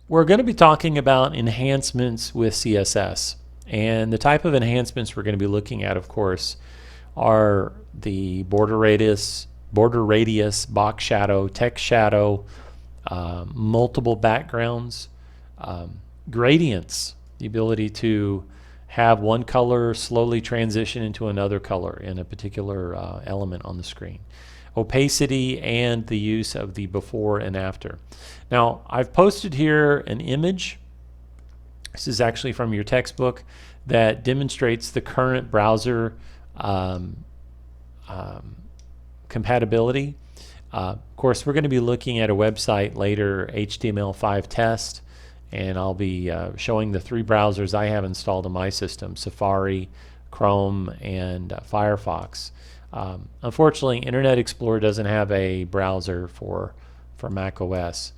we're going to be talking about enhancements with CSS. And the type of enhancements we're going to be looking at, of course, are the border radius, box shadow, text shadow, multiple backgrounds, gradients, the ability to have one color slowly transition into another color in a particular element on the screen, opacity, and the use of the before and after. Now, I've posted here an image. This is actually from your textbook that demonstrates the current browser compatibility. Of course, we're going to be looking at a website later, HTML5 test, and I'll be showing the 3 browsers I have installed on my system: Safari, Chrome, and Firefox. Unfortunately, Internet Explorer doesn't have a browser for Mac OS,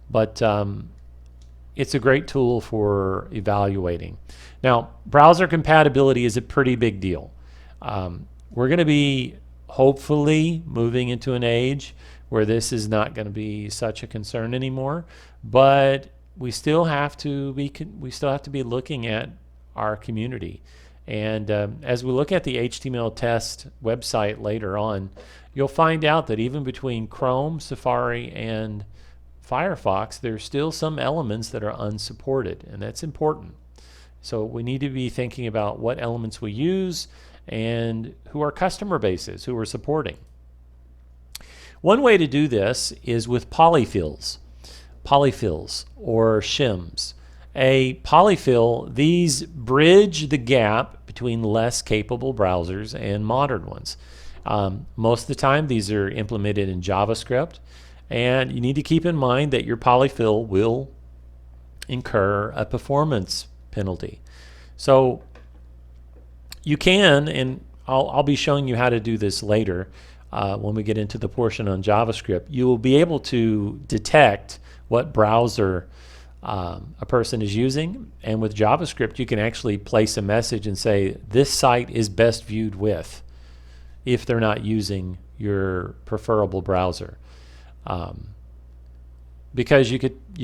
but it's a great tool for evaluating. Now, browser compatibility is a pretty big deal. We're going to be hopefully moving into an age where this is not going to be such a concern anymore, but we still have to be looking at our community. And as we look at the HTML test website later on, you'll find out that even between Chrome, Safari, and Firefox, there's still some elements that are unsupported, and that's important. So we need to be thinking about what elements we use and who our customer base is, who we're supporting. One way to do this is with polyfills or shims. A polyfill, these bridge the gap between less capable browsers and modern ones. Most of the time, these are implemented in JavaScript, and you need to keep in mind that your polyfill will incur a performance penalty. So you can, and I'll be showing you how to do this later when we get into the portion on JavaScript. You will be able to detect what browser a person is using, and with JavaScript you can actually place a message and say this site is best viewed with, if they're not using your preferable browser. Because you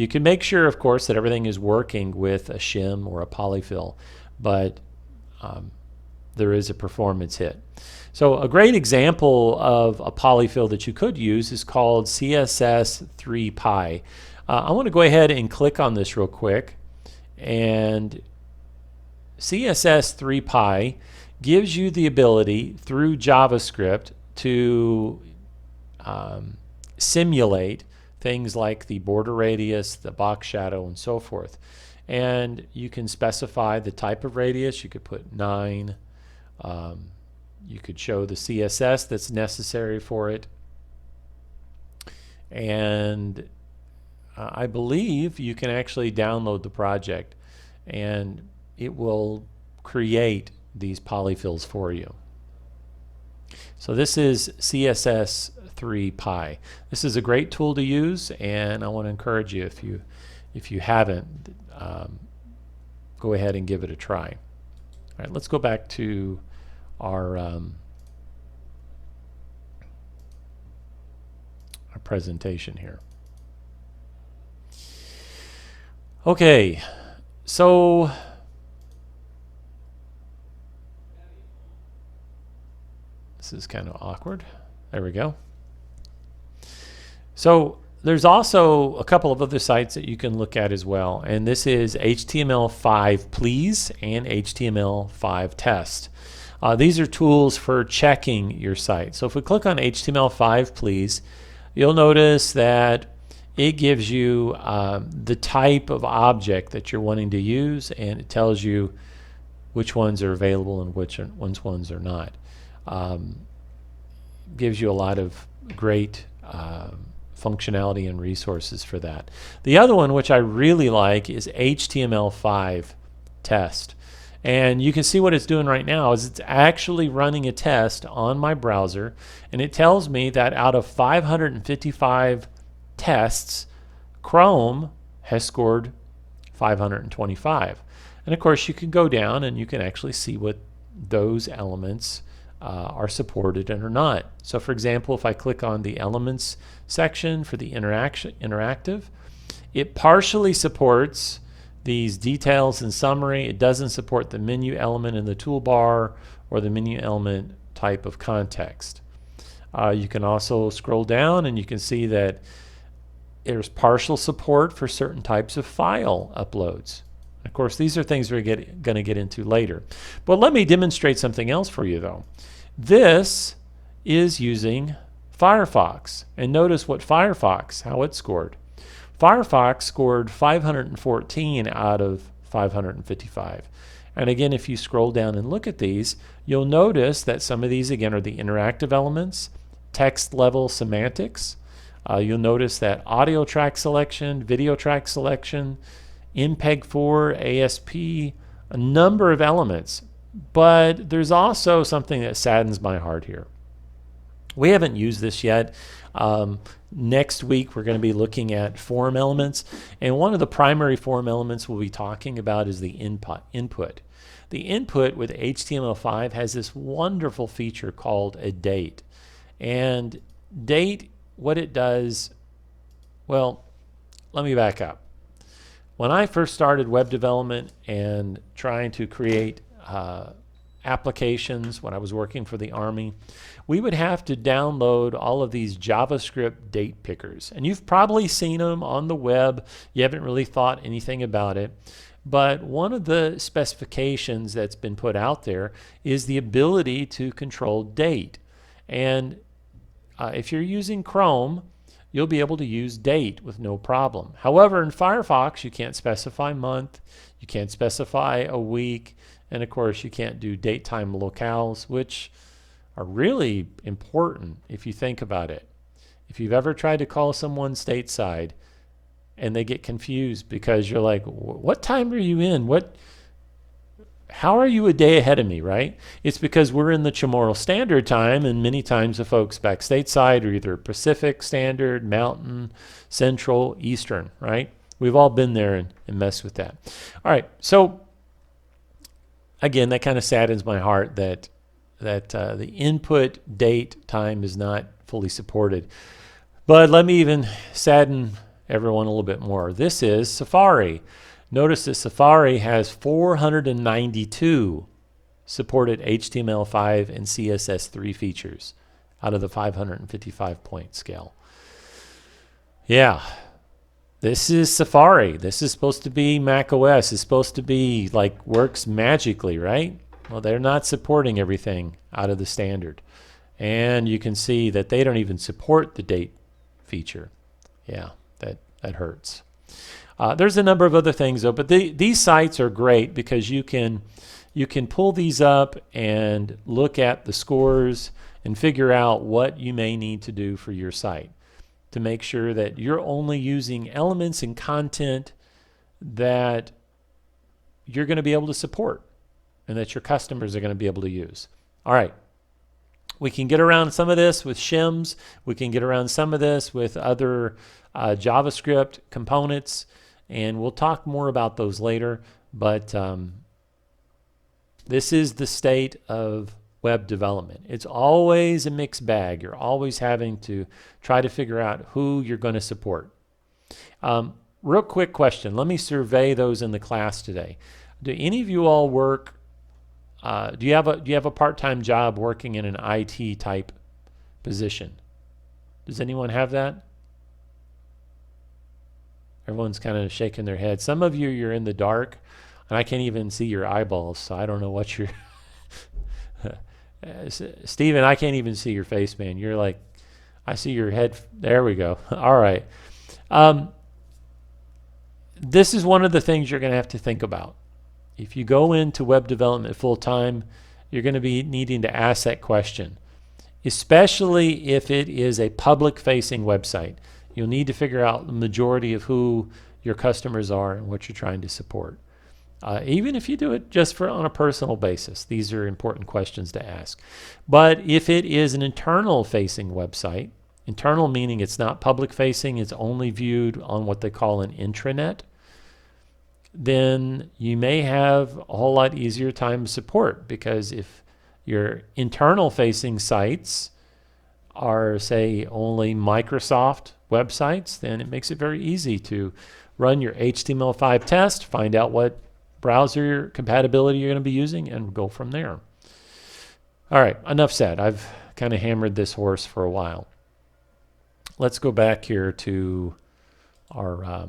can make sure, of course, that everything is working with a shim or a polyfill, but there is a performance hit. So a great example of a polyfill that you could use is called CSS3Pi. I want to go ahead and click on this real quick, and CSS3Pi gives you the ability through JavaScript to simulate things like the border radius, the box shadow, and so forth. And you can specify the type of radius. You could put 9. You could show the CSS that's necessary for it. And I believe you can actually download the project, and it will create these polyfills for you. So this is CSS3Pi. This is a great tool to use, and I want to encourage you, if you haven't, go ahead and give it a try. All right, let's go back to our presentation here. Okay, so this is kind of awkward. There we go. So there's also a couple of other sites that you can look at as well, and this is HTML5 Please and HTML5 Test. These are tools for checking your site. So if we click on HTML5 Please, you'll notice that it gives you the type of object that you're wanting to use, and it tells you which ones are available and which ones are not. Gives you a lot of great functionality and resources for that. The other one, which I really like, is HTML5 Test. And you can see what it's doing right now is it's actually running a test on my browser, and it tells me that out of 555 tests, Chrome has scored 525. And of course you can go down and you can actually see what those elements are supported and are not. So for example, if I click on the elements section for the interactive, It partially supports these details and summary. It doesn't support the menu element in the toolbar or the menu element type of context. You can also scroll down and you can see that there's partial support for certain types of file uploads. Of course, these are things we're going to get into later. But let me demonstrate something else for you, though. This is using Firefox. And notice what Firefox, how it scored. Firefox scored 514 out of 555. And again, if you scroll down and look at these, you'll notice that some of these, again, are the interactive elements, text level semantics. You'll notice that audio track selection, video track selection, MPEG-4, ASP, a number of elements. But there's also something that saddens my heart here. We haven't used this yet. Next week we're going to be looking at form elements, and one of the primary form elements we'll be talking about is the input. The input with HTML5 has this wonderful feature called a date. And date, what it does, well, let me back up. When I first started web development and trying to create applications when I was working for the Army, we would have to download all of these JavaScript date pickers. And you've probably seen them on the web. You haven't really thought anything about it. But one of the specifications that's been put out there is the ability to control date. And if you're using Chrome, you'll be able to use date with no problem. However, in Firefox, you can't specify month, you can't specify a week, and of course, you can't do date time locales, which are really important if you think about it. If you've ever tried to call someone stateside and they get confused because you're like, what time are you in? How are you a day ahead of me, right? It's because we're in the Chamorro Standard Time, and many times the folks back stateside are either Pacific Standard, Mountain, Central, Eastern, right? We've all been there and messed with that. All right, so again, that kind of saddens my heart that the input date time is not fully supported. But let me even sadden everyone a little bit more. This is Safari. Notice that Safari has 492 supported HTML5 and CSS3 features out of the 555 point scale. Yeah, this is Safari. This is supposed to be Mac OS. It's supposed to be like works magically, right? Well, they're not supporting everything out of the standard. And you can see that they don't even support the date feature. Yeah, that hurts. There's a number of other things though, but these sites are great because you can pull these up and look at the scores and figure out what you may need to do for your site to make sure that you're only using elements and content that you're going to be able to support and that your customers are going to be able to use. All right. We can get around some of this with shims. We can get around some of this with other JavaScript components. And we'll talk more about those later, but this is the state of web development. It's always a mixed bag. You're always having to try to figure out who you're going to support. Real quick question. Let me survey those in the class today. Do any of you all work, do you have a part-time job working in an IT type position? Does anyone have that? Everyone's kind of shaking their head. Some of you, you're in the dark, and I can't even see your eyeballs, so I don't know what you're... Steven, I can't even see your face, man. You're like, I see your head. There we go. All right. This is one of the things you're going to have to think about. If you go into web development full-time, you're going to be needing to ask that question, especially if it is a public-facing website. You'll need to figure out the majority of who your customers are and what you're trying to support. Even if you do it just on a personal basis, these are important questions to ask. But if it is an internal-facing website, internal meaning it's not public-facing, it's only viewed on what they call an intranet, then you may have a whole lot easier time to support, because if your internal-facing sites are, say, only Microsoft websites, then it makes it very easy to run your HTML5 test, find out what browser compatibility you're going to be using, and go from there. All right, enough said. I've kind of hammered this horse for a while. Let's go back here to our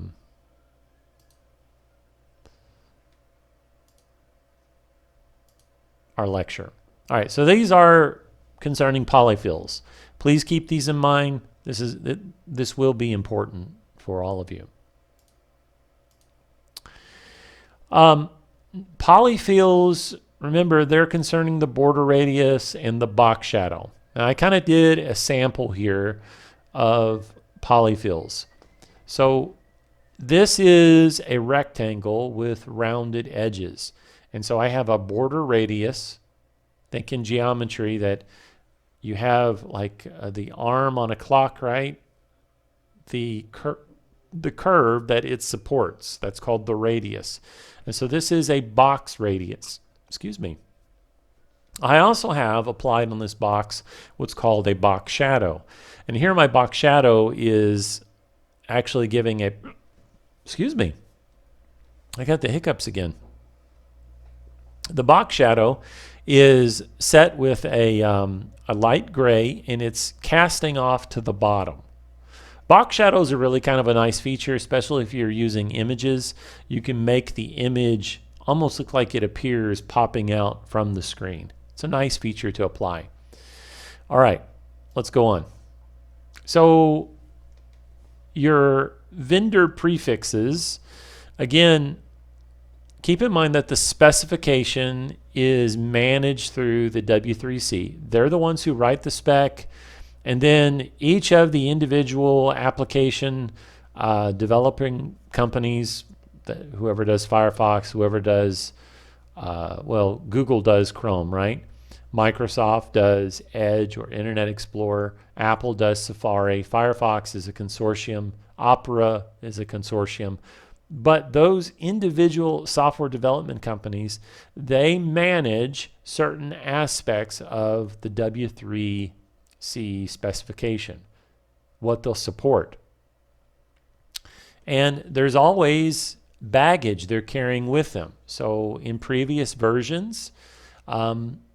lecture. All right, so these are concerning polyfills. Please keep these in mind. This will be important for all of you. Polyfills, remember, they're concerning the border radius and the box shadow. Now, I kind of did a sample here of polyfills. So this is a rectangle with rounded edges. And so I have a border radius. Think in geometry that you have like the arm on a clock, right? The curve that it supports, that's called the radius. And so this is a box radius. Excuse me. I also have applied on this box what's called a box shadow. And here my box shadow is actually giving a, excuse me, I got the hiccups again. The box shadow is set with a light gray, and it's casting off to the bottom. Box shadows are really kind of a nice feature, especially if you're using images. You can make the image almost look like it appears popping out from the screen. It's a nice feature to apply. All right, let's go on. So your vendor prefixes, again, keep in mind that the specification is managed through the W3C. They're the ones who write the spec, and then each of the individual application developing companies, whoever does Firefox, whoever does, well, Google does Chrome, right? Microsoft does Edge or Internet Explorer. Apple does Safari. Firefox is a consortium. Opera is a consortium. But those individual software development companies, they manage certain aspects of the W3C specification, what they'll support. And there's always baggage they're carrying with them. So in previous versions,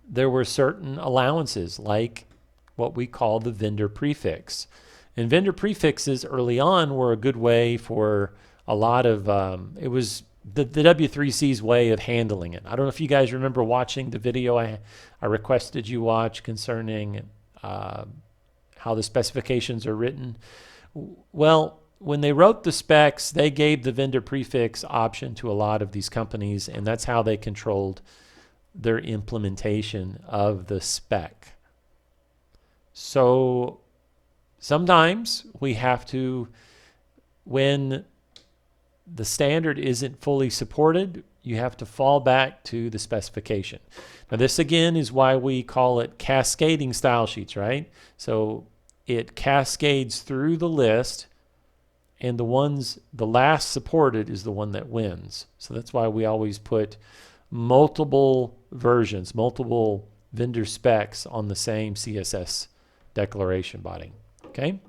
there were certain allowances, like what we call the vendor prefix. And vendor prefixes early on were a good way for a lot of, it was the W3C's way of handling it. I don't know if you guys remember watching the video I requested you watch concerning how the specifications are written. Well, when they wrote the specs, they gave the vendor prefix option to a lot of these companies, and that's how they controlled their implementation of the spec. So sometimes we have to, when the standard isn't fully supported, you have to fall back to the specification. Now this again is why we call it cascading style sheets, right? So it cascades through the list, and the last supported is the one that wins. So that's why we always put multiple versions, multiple vendor specs on the same CSS declaration body. Okay?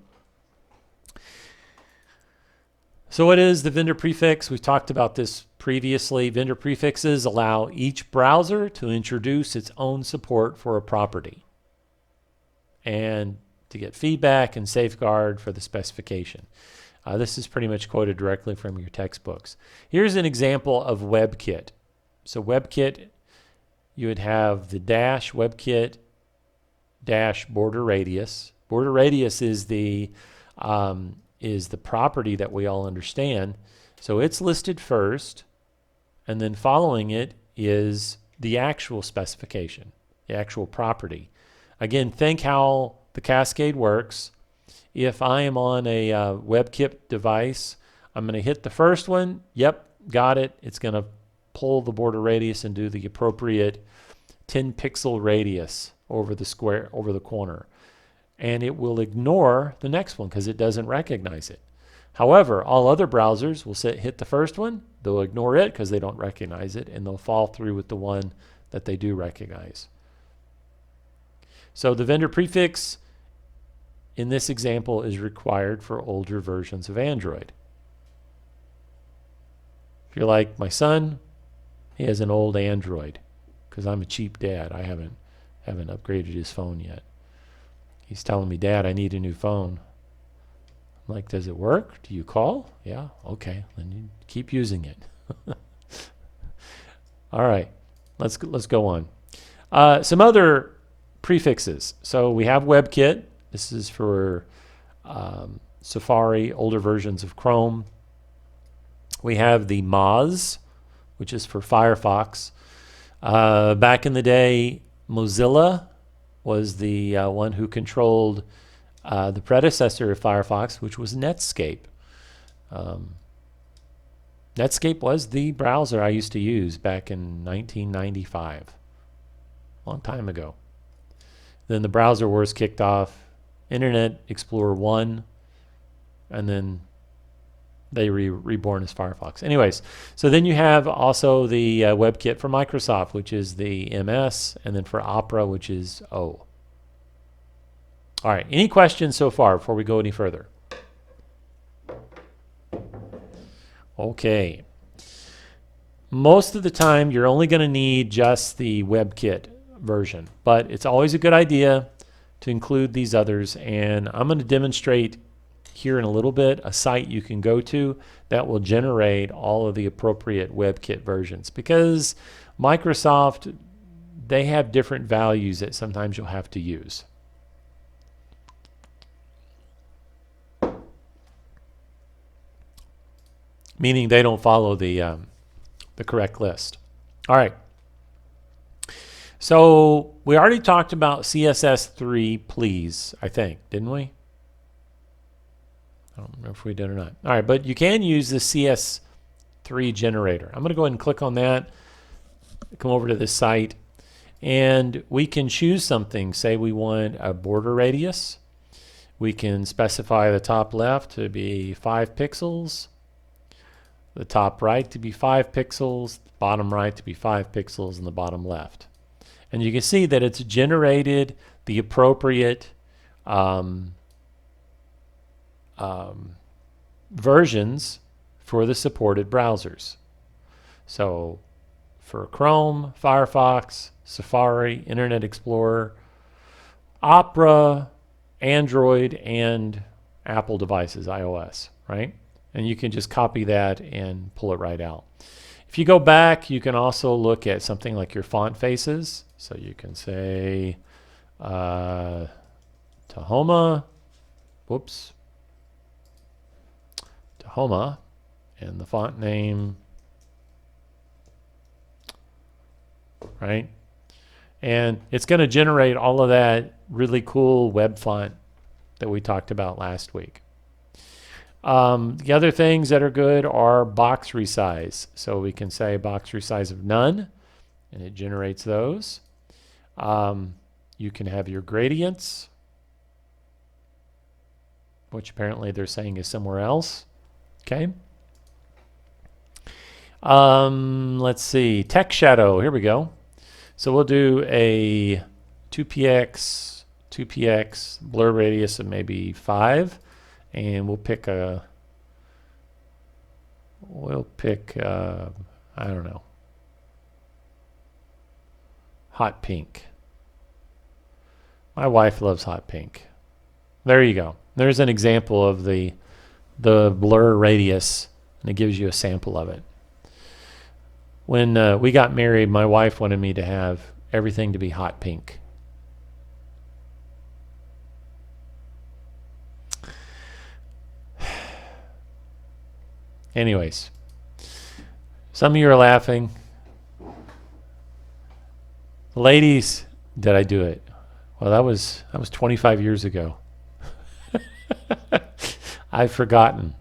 So what is the vendor prefix? We've talked about this previously. Vendor prefixes allow each browser to introduce its own support for a property and to get feedback and safeguard for the specification. This is pretty much quoted directly from your textbooks. Here's an example of WebKit. So WebKit, you would have the dash WebKit dash border radius. Border radius is the property that we all understand. So it's listed first, and then following it is the actual specification, the actual property. Again, think how the cascade works. If I am on a WebKit device, I'm going to hit the first one. Yep, got it. It's going to pull the border radius and do the appropriate 10 pixel radius over the square, over the corner. And it will ignore the next one because it doesn't recognize it. However, all other browsers will hit the first one, they'll ignore it because they don't recognize it, and they'll fall through with the one that they do recognize. So the vendor prefix in this example is required for older versions of Android. If you're like my son, he has an old Android because I'm a cheap dad. I haven't upgraded his phone yet. He's telling me, Dad, I need a new phone. I'm like, does it work? Do you call? Yeah, okay, then you keep using it. All right, let's go on. Some other prefixes. So we have WebKit. This is for Safari, older versions of Chrome. We have the Moz, which is for Firefox. Back in the day, Mozilla was the one who controlled the predecessor of Firefox, which was Netscape. Netscape was the browser I used to use back in 1995, a long time ago. Then the browser wars kicked off, Internet Explorer 1, and then they reborn as Firefox. Anyways, so then you have also the WebKit for Microsoft, which is the MS, and then for Opera, which is O. All right, any questions so far before we go any further? Okay. Most of the time, you're only going to need just the WebKit version, but it's always a good idea to include these others, and I'm going to demonstrate here in a little bit a site you can go to that will generate all of the appropriate WebKit versions, because Microsoft, they have different values that sometimes you'll have to use. Meaning they don't follow the correct list. All right. So we already talked about CSS3 please, I think, didn't we? I don't remember if we did or not. All right, but you can use the CS3 generator. I'm going to go ahead and click on that, come over to this site, and we can choose something. Say we want a border radius. We can specify the top left to be 5 pixels, the top right to be 5 pixels, the bottom right to be 5 pixels, and the bottom left. And you can see that it's generated the appropriate versions for the supported browsers. So for Chrome, Firefox, Safari, Internet Explorer, Opera, Android, and Apple devices, iOS, right? And you can just copy that and pull it right out. If you go back, you can also look at something like your font faces. So you can say Tahoma, whoops, Tahoma, and the font name, right? And it's going to generate all of that really cool web font that we talked about last week. The other things that are good are box resize. So we can say box resize of none, and it generates those. You can have your gradients, which apparently they're saying is somewhere else. Okay. Let's see. Text shadow. Here we go. So we'll do a 2px blur radius of maybe 5. And we'll pick I don't know, hot pink. My wife loves hot pink. There you go. There's an example of the blur radius, and it gives you a sample of it. When we got married, my wife wanted me to have everything to be hot pink. Anyways, some of you are laughing. Ladies, did I do it? Well, that was 25 years ago. I've forgotten.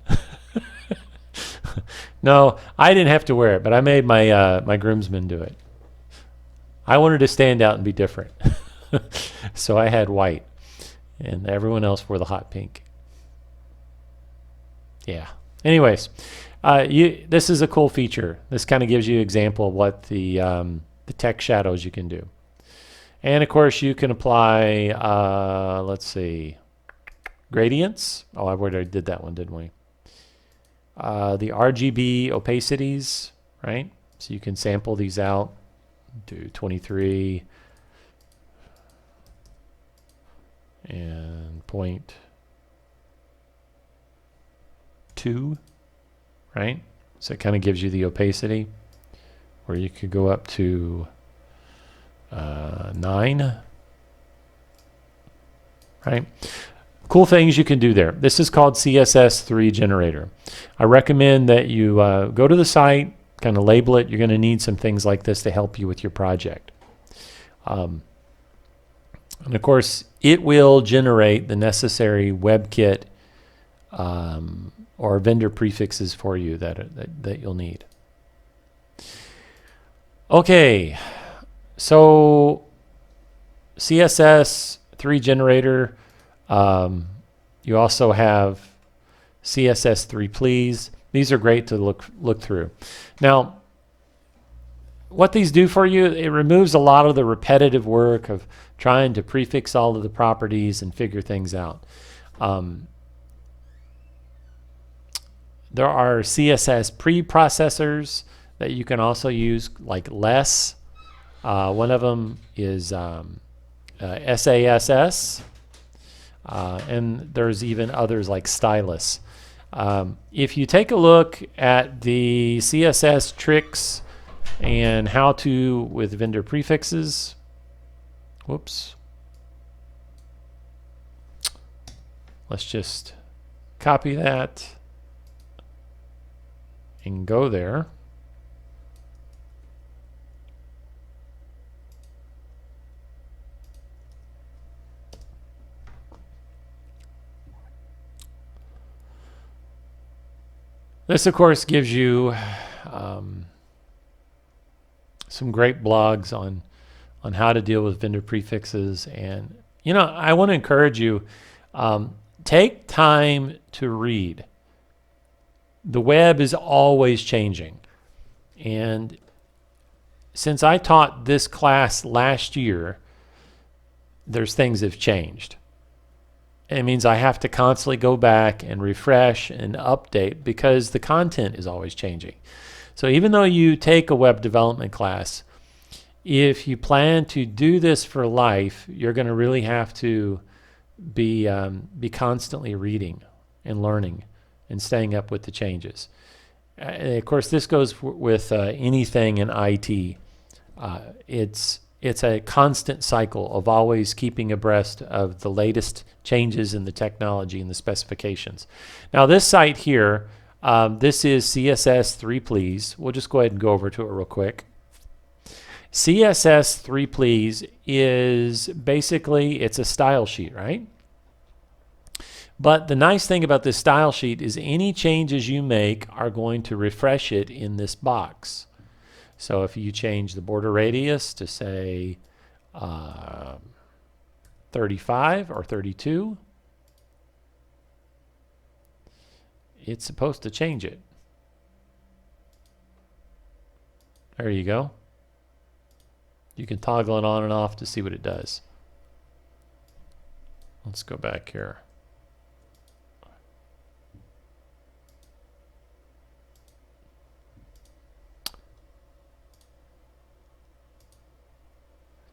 No, I didn't have to wear it, but I made my my groomsmen do it. I wanted to stand out and be different. So I had white, and everyone else wore the hot pink. Yeah. Anyways, this is a cool feature. This kind of gives you an example of what the text shadows you can do. And of course, you can apply, let's see, gradients. Oh, I already did that one, didn't we? The RGB opacities, right? So you can sample these out. Do 23 and 0.2, right? So it kind of gives you the opacity, where you could go up to 9, right? Cool things you can do there. This is called CSS3 generator. I recommend that you go to the site, kind of label it. You're going to need some things like this to help you with your project. And of course, it will generate the necessary WebKit or vendor prefixes for you that you'll need. Okay, so CSS3 generator. You also have CSS3 please. These are great to look through. Now, what these do for you, it removes a lot of the repetitive work of trying to prefix all of the properties and figure things out. There are CSS preprocessors that you can also use, like less. One of them is SASS. And there's even others like Stylus. If you take a look at the CSS tricks and how to with vendor prefixes, whoops. Let's just copy that and go there. This, of course, gives you some great blogs on how to deal with vendor prefixes. And, you know, I want to encourage you, take time to read. The web is always changing. And since I taught this class last year, there's things that have changed. It means I have to constantly go back and refresh and update because the content is always changing. So even though you take a web development class, if you plan to do this for life, you're going to really have to be constantly reading and learning and staying up with the changes. And of course, this goes with anything in IT. It's a constant cycle of always keeping abreast of the latest changes in the technology and the specifications. Now this site here, this is CSS3 please. We'll just go ahead and go over to it real quick. CSS3 please is basically, it's a style sheet, right? But the nice thing about this style sheet is any changes you make are going to refresh it in this box. So if you change the border radius to say 35 or 32, it's supposed to change it. There you go. You can toggle it on and off to see what it does. Let's go back here.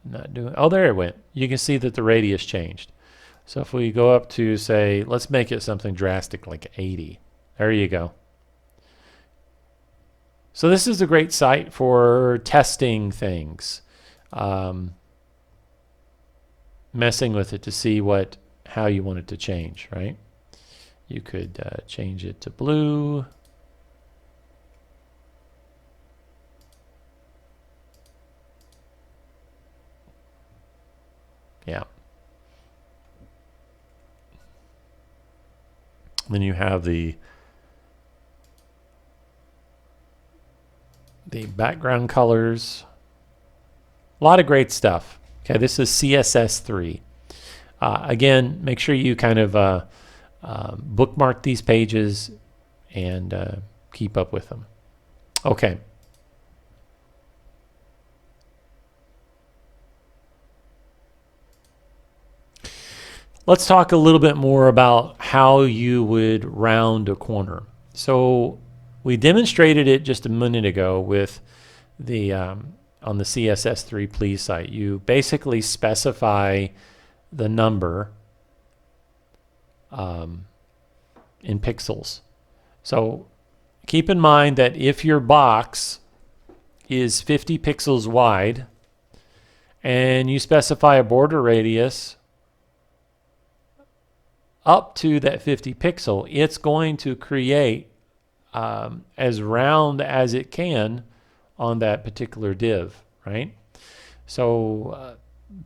Not doing. Oh, there it went. You can see that the radius changed. So if we go up to, say, let's make it something drastic like 80. There you go. So this is a great site for testing things, messing with it to see how you want it to change, right? You could change it to blue. Yeah. Then you have the background colors. A lot of great stuff. Okay, this is CSS3. Again, make sure you kind of bookmark these pages and keep up with them. Okay. Let's talk a little bit more about how you would round a corner. So we demonstrated it just a minute ago with the on the CSS3 Please site. You basically specify the number in pixels. So keep in mind that if your box is 50 pixels wide and you specify a border radius up to that 50 pixel, it's going to create as round as it can on that particular div, right? So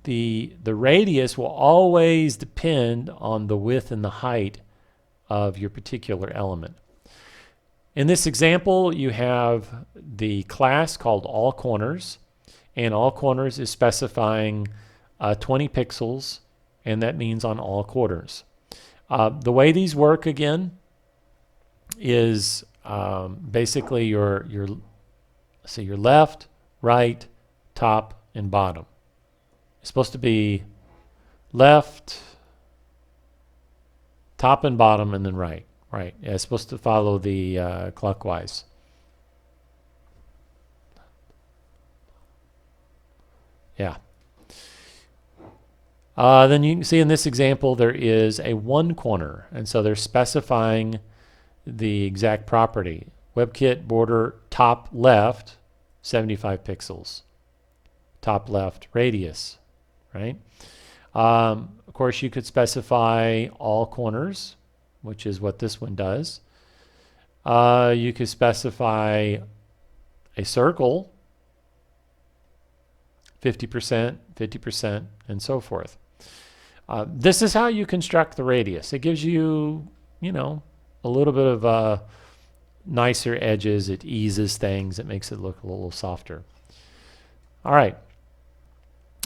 the radius will always depend on the width and the height of your particular element. In this example, you have the class called all corners, and all corners is specifying 20 pixels, and that means on all corners. The way these work again is basically your left, right, top, and bottom. It's supposed to be left, top and bottom, and then right. Right. Yeah, it's supposed to follow the clockwise. Yeah. Then you can see in this example there is a one corner, and so they're specifying the exact property. WebKit border top left, 75 pixels. Top left radius, right? Of course, you could specify all corners, which is what this one does. You could specify a circle, 50%, 50%, and so forth. This is how you construct the radius. It gives you, a little bit of nicer edges. It eases things. It makes it look a little softer. All right.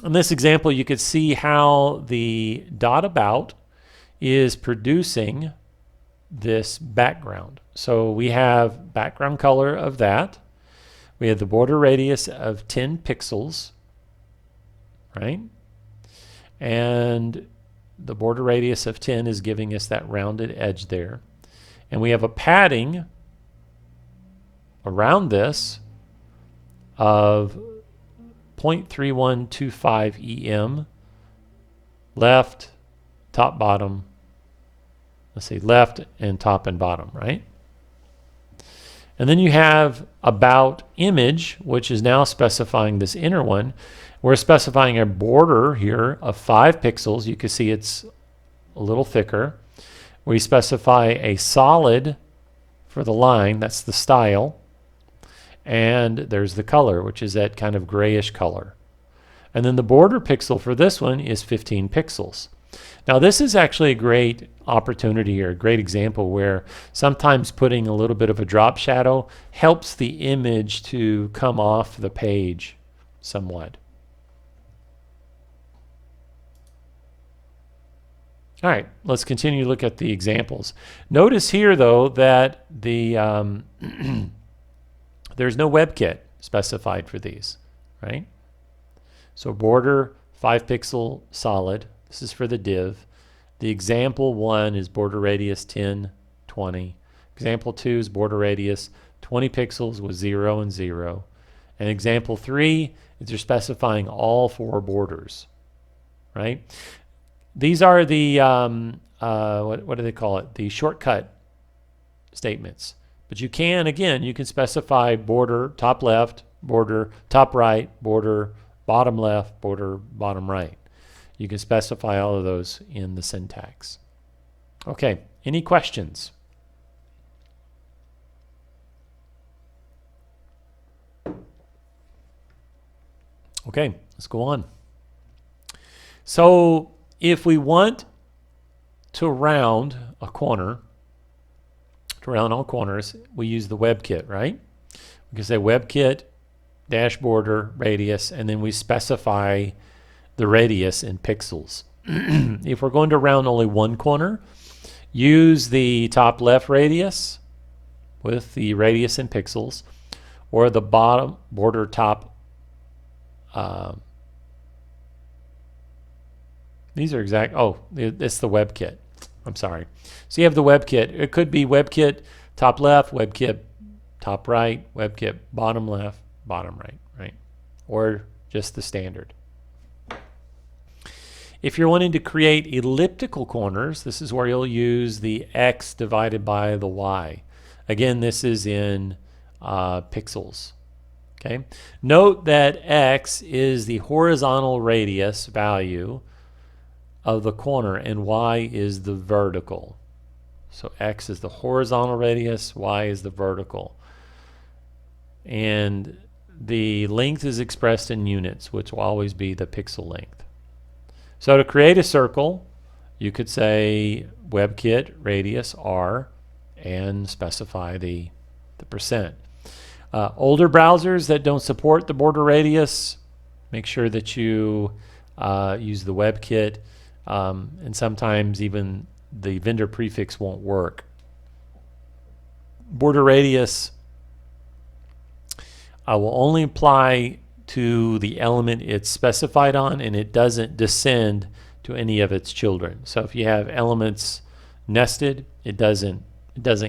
In this example, you could see how the dot about is producing this background. So we have background color of that. We have the border radius of 10 pixels, right? And the border radius of 10 is giving us that rounded edge there. And we have a padding around this of 0.3125 EM, left, top, bottom. Let's see, left and top and bottom, right? And then you have about image, which is now specifying this inner one. We're specifying a border here of 5 pixels. You can see it's a little thicker. We specify a solid for the line, that's the style. And there's the color, which is that kind of grayish color. And then the border pixel for this one is 15 pixels. Now this is actually a great opportunity here, a great example where sometimes putting a little bit of a drop shadow helps the image to come off the page somewhat. All right, let's continue to look at the examples. Notice here though that the there's no WebKit specified for these, right? So border 5 pixel solid. This is for the div. The example 1 is border radius 10, 20. Example 2 is border radius 20 pixels with 0 and 0. And example 3 is they're specifying all 4 borders, right? These are the, what do they call it? The shortcut statements. But you can, again, you can specify border top left, border top right, border bottom left, border bottom right. You can specify all of those in the syntax. Okay, any questions? Okay, let's go on. So if we want to round a corner, to round all corners, we use the WebKit, right? We can say WebKit dash border radius, and then we specify the radius in pixels. If we're going to round only one corner, use the top left radius with the radius in pixels, or the bottom border top, These are exact. Oh, it's the WebKit. I'm sorry. So you have the WebKit. It could be WebKit top left, WebKit top right, WebKit bottom left, bottom right, right? Or just the standard. If you're wanting to create elliptical corners, this is where you'll use the X divided by the Y. Again, this is in pixels. Okay. Note that X is the horizontal radius value of the corner and Y is the vertical. So X is the horizontal radius, Y is the vertical. And the length is expressed in units, which will always be the pixel length. So to create a circle, you could say WebKit radius R and specify the percent. Older browsers that don't support the border radius, make sure that you use the WebKit, and sometimes even the vendor prefix won't work. Border radius will only apply to the element it's specified on, and it doesn't descend to any of its children. So if you have elements nested, it doesn't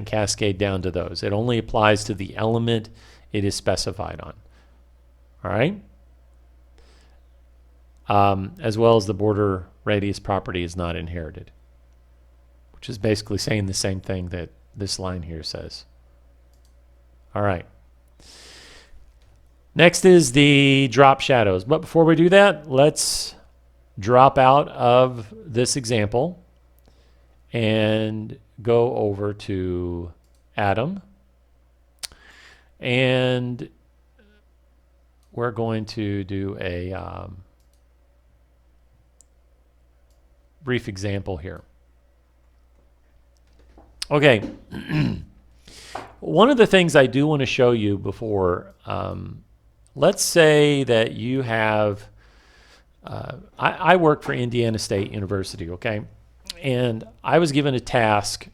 cascade down to those. It only applies to the element it is specified on. All right? As well as the border radius property is not inherited, which is basically saying the same thing that this line here says. All right. Next is the drop shadows. But before we do that, let's drop out of this example and go over to Atom. And we're going to do a brief example here. Okay. One of the things I do want to show you before, let's say that you have, I work for Indiana State University, okay? And I was given a task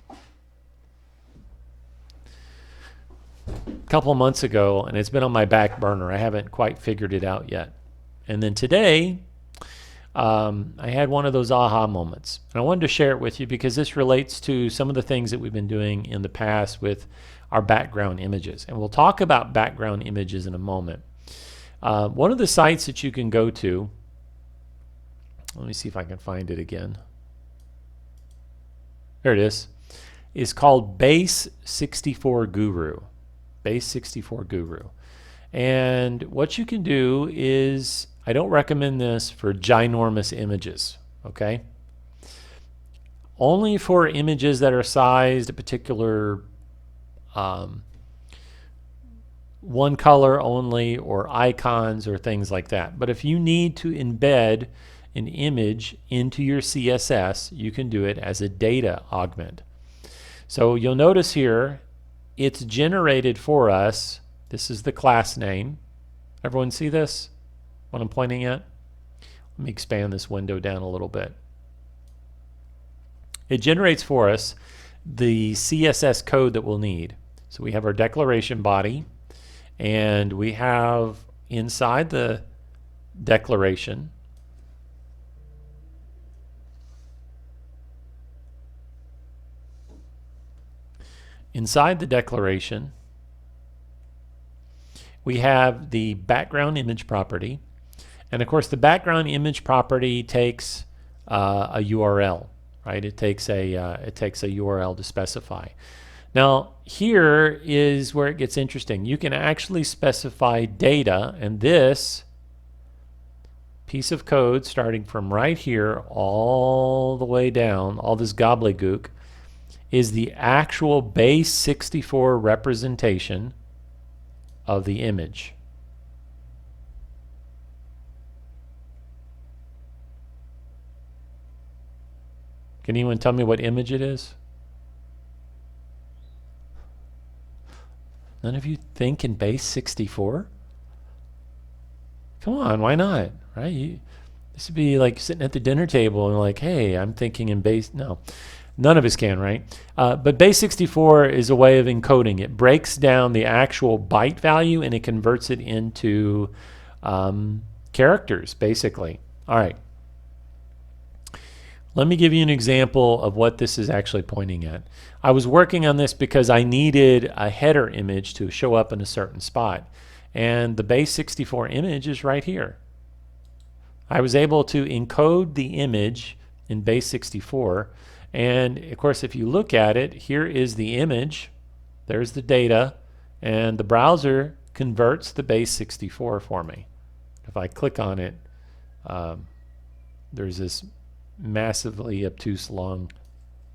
a couple of months ago, and it's been on my back burner. I haven't quite figured it out yet. And then today, I had one of those aha moments. And I wanted to share it with you because this relates to some of the things that we've been doing in the past with our background images. And we'll talk about background images in a moment. One of the sites that you can go to, let me see if I can find it again. There it is called Base64 Guru. Base64 Guru. And what you can do is, I don't recommend this for ginormous images, okay? Only for images that are sized a particular one color only, or icons or things like that. But if you need to embed an image into your CSS, you can do it as a data augment. So you'll notice here, it's generated for us. This is the class name. Everyone see this? What I'm pointing at? Let me expand this window down a little bit. It generates for us the CSS code that we'll need. So we have our declaration body, and we have inside the declaration we have the background image property. And of course, the background image property takes a URL, right? It takes a URL to specify. Now, here is where it gets interesting. You can actually specify data, and this piece of code, starting from right here all the way down, all this gobbledygook, is the actual Base64 representation of the image. Can anyone tell me what image it is? None of you think in Base64? Come on, why not? Right? This would be like sitting at the dinner table and like, hey, I'm thinking in Base. No, none of us can, right? But Base64 is a way of encoding. It breaks down the actual byte value and it converts it into characters, basically. All right. Let me give you an example of what this is actually pointing at. I was working on this because I needed a header image to show up in a certain spot. And the base 64 image is right here. I was able to encode the image in base 64. And of course, if you look at it, here is the image. There's the data. And the browser converts the base 64 for me. If I click on it, there's this massively obtuse long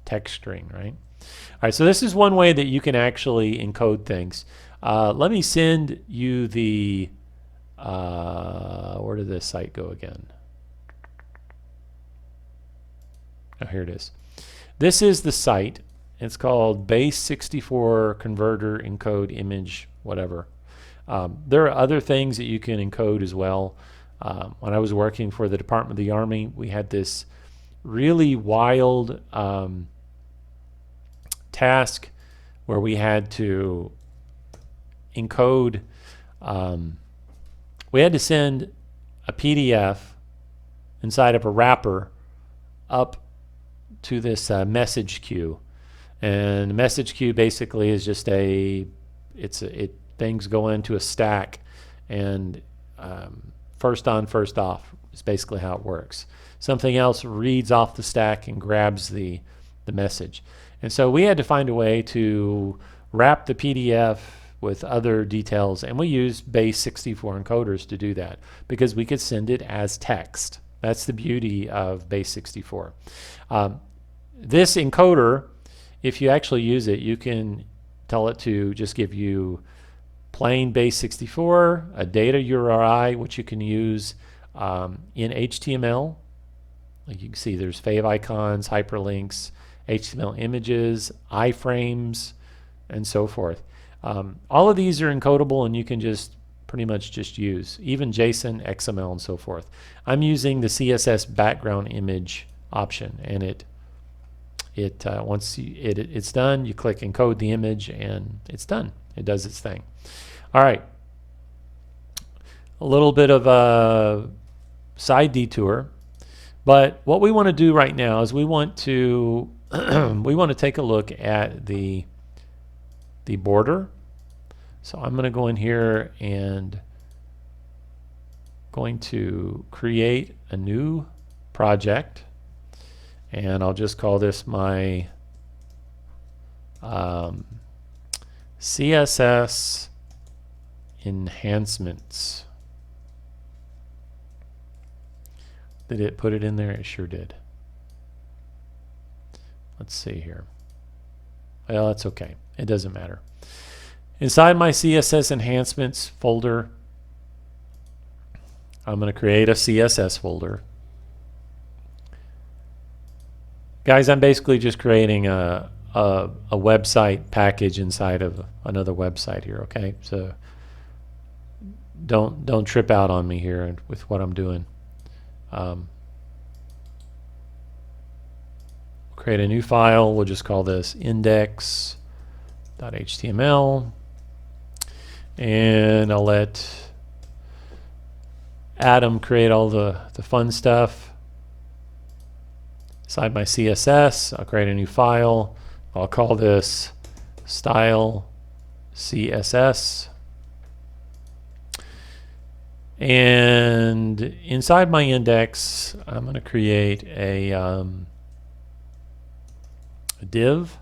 text string, right? All right, so this is one way that you can actually encode things. Let me send you the, where did this site go again? Oh, here it is. This is the site. It's called base 64 converter encode image whatever. There are other things that you can encode as well. When I was working for the Department of the Army, we had this really wild task where we had to encode, we had to send a PDF inside of a wrapper up to this message queue. And the message queue basically is just things go into a stack, and first on, first off is basically how it works. Something else reads off the stack and grabs the message. And so we had to find a way to wrap the PDF with other details, and we used base 64 encoders to do that because we could send it as text. That's the beauty of base 64. This encoder, if you actually use it, you can tell it to just give you plain base 64, a data URI, which you can use in HTML. Like you can see there's fav icons, hyperlinks, HTML images, iframes, and so forth. All of these are encodable, and you can just pretty much just use, even JSON, XML, and so forth. I'm using the CSS background image option, and once it's done, you click encode the image, and it's done. It does its thing. All right. A little bit of a side detour, but what we want to do right now is we want to take a look at the border. So I'm going to go in here and going to create a new project, and I'll just call this my CSS Enhancements. Did it put it in there? It sure did. Let's see here. Well, that's okay. It doesn't matter. Inside my CSS Enhancements folder, I'm going to create a CSS folder. Guys, I'm basically just creating a website package inside of another website here, okay? So don't trip out on me here with what I'm doing. Create a new file. We'll just call this index.html, and I'll let Adam create all the fun stuff. Inside my CSS, I'll create a new file. I'll call this style CSS. And inside my index, I'm going to create a div,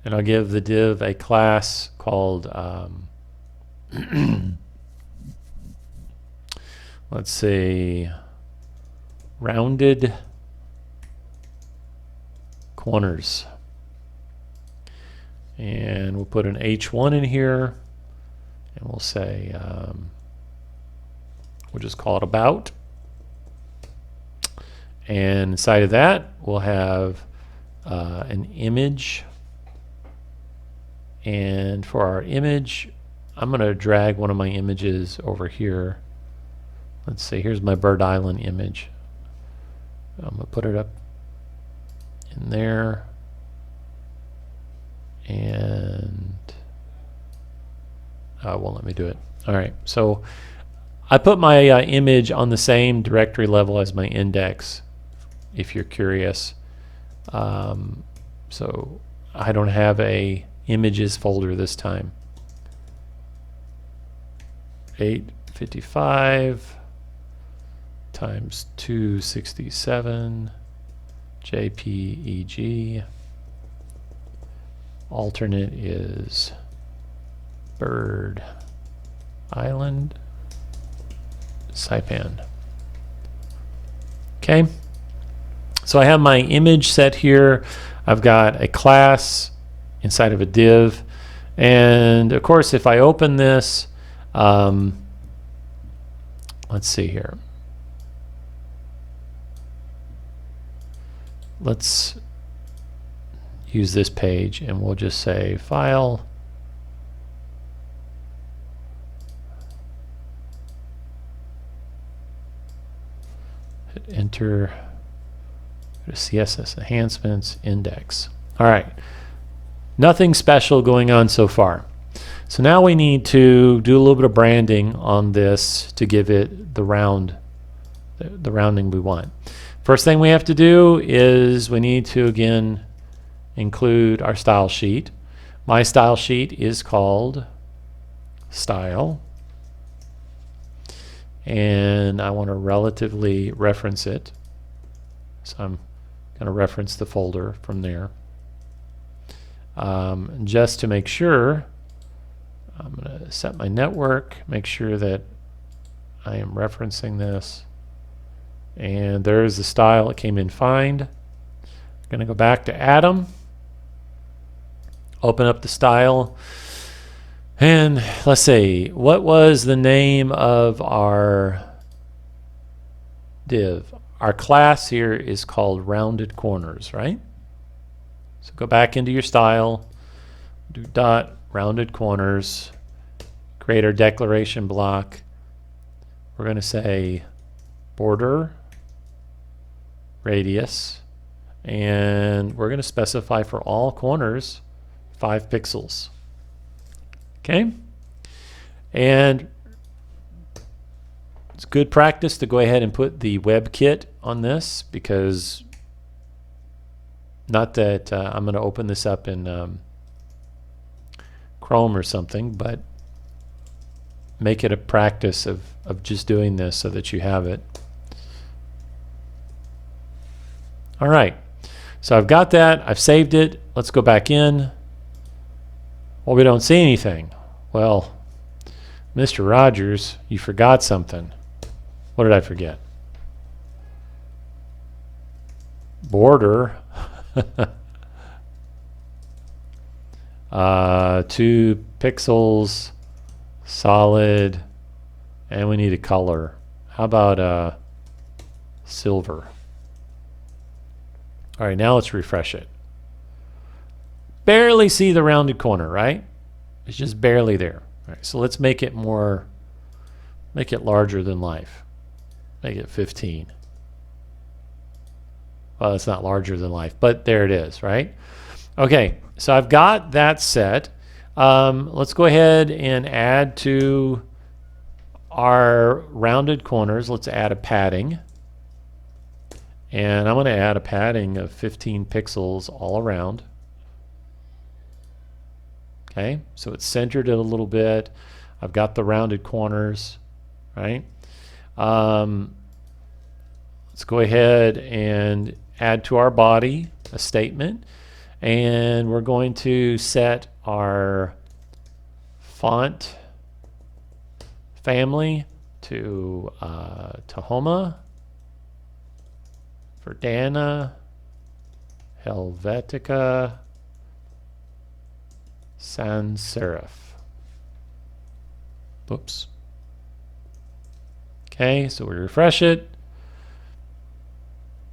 and I'll give the div a class called let's see, rounded corners, and we'll put an h1 in here, and we'll say we'll just call it about, and inside of that we'll have an image, and for our image I'm going to drag one of my images over here. Let's see, here's my Bird Island image. I'm going to put it up in there, and won't let me do it. All right, so I put my image on the same directory level as my index, if you're curious. So I don't have a images folder this time. 855 times 267 JPEG. Alternate is Bird Island Saipan. Okay, so I have my image set here. I've got a class inside of a div, and of course if I open this, let's see here. Let's use this page and we'll just say file, hit enter, go to CSS Enhancements, index. All right, nothing special going on so far. So now we need to do a little bit of branding on this to give it the rounding we want. First thing we have to do is we need to again include our style sheet. My style sheet is called style, and I want to relatively reference it. So I'm going to reference the folder from there. Just to make sure, I'm going to set my network, make sure that I am referencing this. And there's the style. It came in fine. I'm going to go back to Atom, open up the style, and let's see, what was the name of our div? Our class here is called Rounded Corners, right? So go back into your style, do dot rounded corners, create our declaration block. We're going to say border radius, and we're going to specify for all corners 5 pixels. Okay, and it's good practice to go ahead and put the WebKit on this, because not that I'm going to open this up in Chrome or something, but make it a practice of just doing this so that you have it. All right, so I've got that, I've saved it. Let's go back in. Well, we don't see anything. Well, Mr. Rogers, you forgot something. What did I forget? Border. 2 pixels, solid, and we need a color. How about silver? All right, now let's refresh it. Barely see the rounded corner, right? It's just barely there. All right, so let's make it larger than life. Make it 15. Well, it's not larger than life, but there it is, right? Okay, so I've got that set. Let's go ahead and add to our rounded corners. Let's add a padding. And I'm going to add a padding of 15 pixels all around. Okay, so it's centered it a little bit. I've got the rounded corners, right? Let's go ahead and add to our body a statement, and we're going to set our font family to Tahoma, Verdana, Helvetica, Sans serif. Oops. Okay, so we refresh it.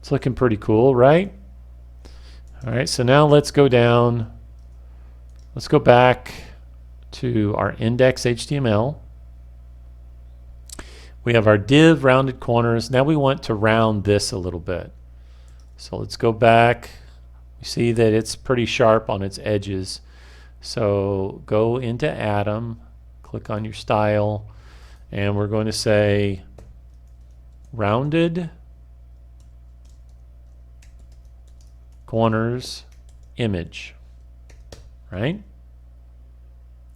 It's looking pretty cool, right? All right, so now let's go down. Let's go back to our index.html. We have our div rounded corners. Now we want to round this a little bit. So let's go back. You see that it's pretty sharp on its edges. So go into Atom, click on your style, and we're going to say rounded corners, image, right?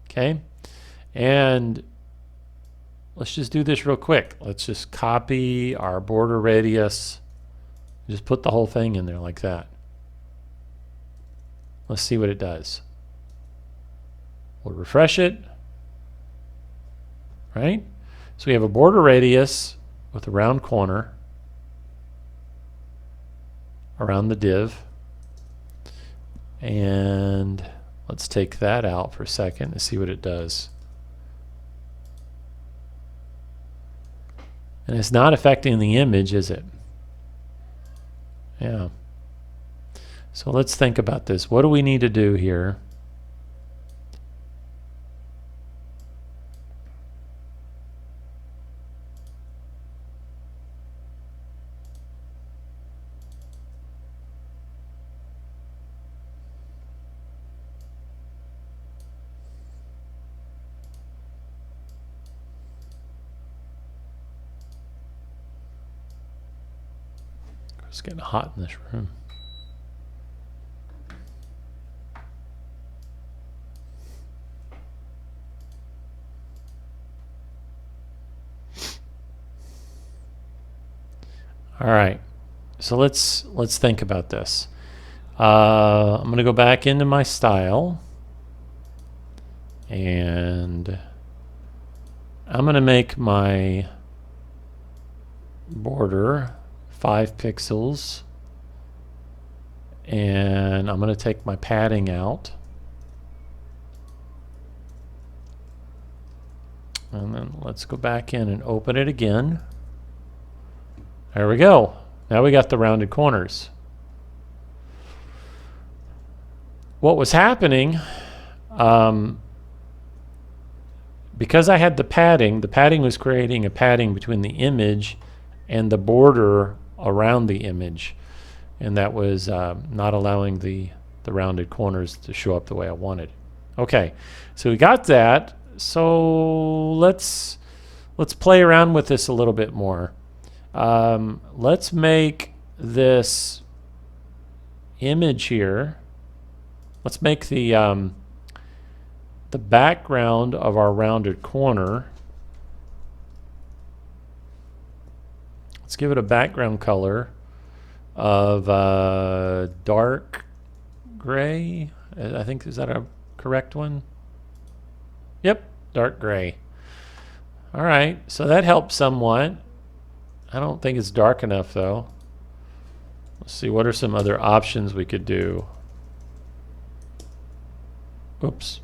Okay, and let's just do this real quick. Let's just copy our border radius. Just put the whole thing in there like that. Let's see what it does. We'll refresh it, right? So we have a border radius with a round corner around the div. And let's take that out for a second and see what it does. And it's not affecting the image, is it? Yeah. So let's think about this. What do we need to do here? It's getting hot in this room. All right, so let's think about this. I'm going to go back into my style, and I'm going to make my border 5 pixels, and I'm going to take my padding out, and then let's go back in and open it again. There we go. Now we got the rounded corners. What was happening, because I had the padding was creating a padding between the image and the border around the image, and that was not allowing the rounded corners to show up the way I wanted. Okay, so we got that. So let's play around with this a little bit more. Let's make this image here. Let's make the background of our rounded corner. Let's give it a background color of dark gray. I think, is that a correct one? Yep, dark gray. All right, so that helps somewhat. I don't think it's dark enough though. Let's see, what are some other options we could do? Oops.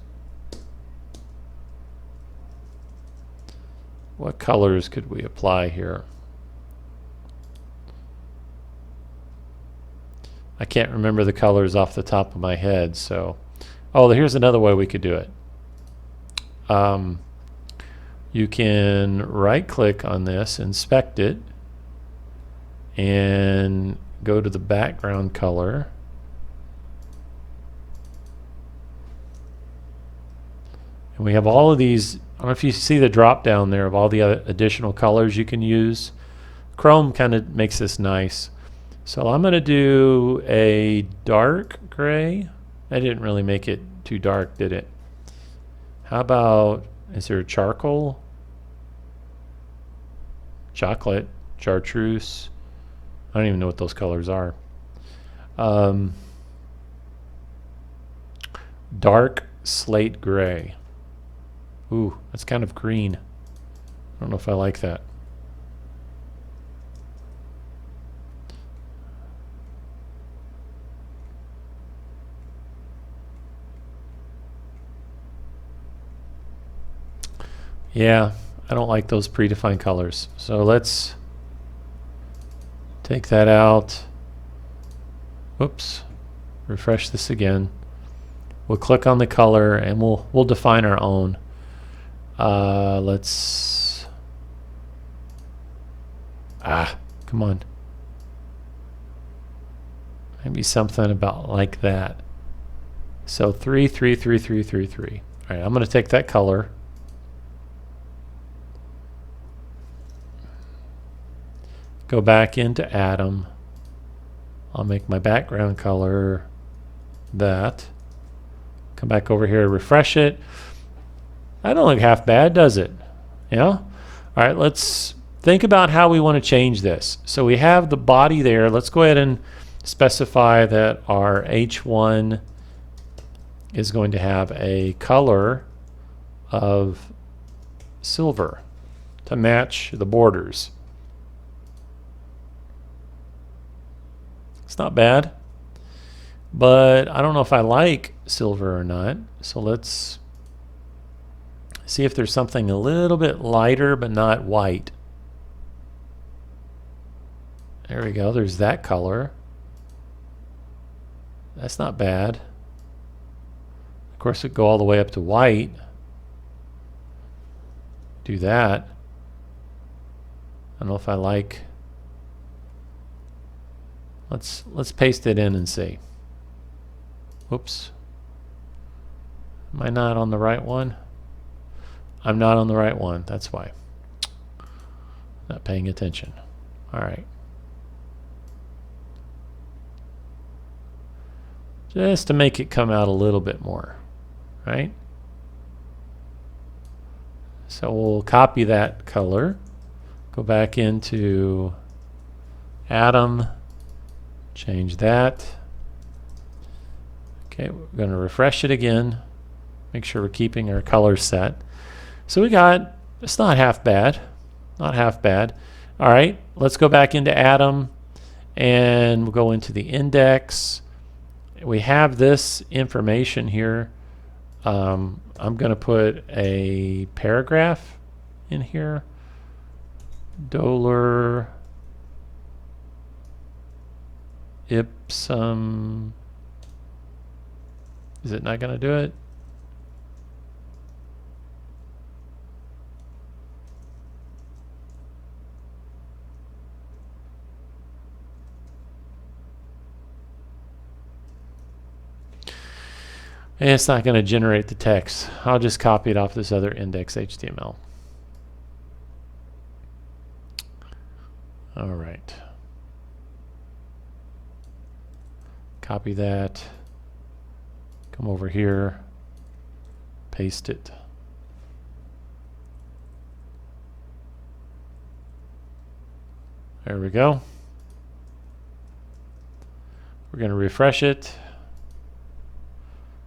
What colors could we apply here? I can't remember the colors off the top of my head, so. Oh, here's another way we could do it. You can right click on this, inspect it, and go to the background color. And we have all of these. I don't know if you see the drop down there of all the other additional colors you can use. Chrome kind of makes this nice. So I'm going to do a dark gray. I didn't really make it too dark, did it? How about, is there charcoal? Chocolate, chartreuse. I don't even know what those colors are. Dark slate gray. Ooh, that's kind of green. I don't know if I like that. Yeah, I don't like those predefined colors. So let's take that out. Oops. Refresh this again. We'll click on the color and we'll define our own. Let's come on. Maybe something about like that. So 3, 3, 3, 3, 3, 3. All right, I'm going to take that color. Go back into Atom. I'll make my background color that. Come back over here, refresh it. That don't look half bad, does it? Yeah? All right, let's think about how we want to change this. So we have the body there. Let's go ahead and specify that our H1 is going to have a color of silver to match the borders. It's not bad, but I don't know if I like silver or not. So let's see if there's something a little bit lighter but not white. There we go, there's that color. That's not bad. Of course, it go all the way up to white. Do that. I don't know if I like. Let's paste it in and see. Whoops. Am I not on the right one? I'm not on the right one. That's why. Not paying attention. All right. Just to make it come out a little bit more, right? So we'll copy that color, go back into Atom, change that. Okay, we're going to refresh it again, make sure we're keeping our colors set. So we got, it's not half bad, not half bad. All right, let's go back into Atom and we'll go into the index. We have this information here. I'm going to put a paragraph in here. Dolor ipsum. Is it not going to do it? And it's not going to generate the text. I'll just copy it off this other index HTML. All right. Copy that. Come over here. Paste it. There we go. We're going to refresh it.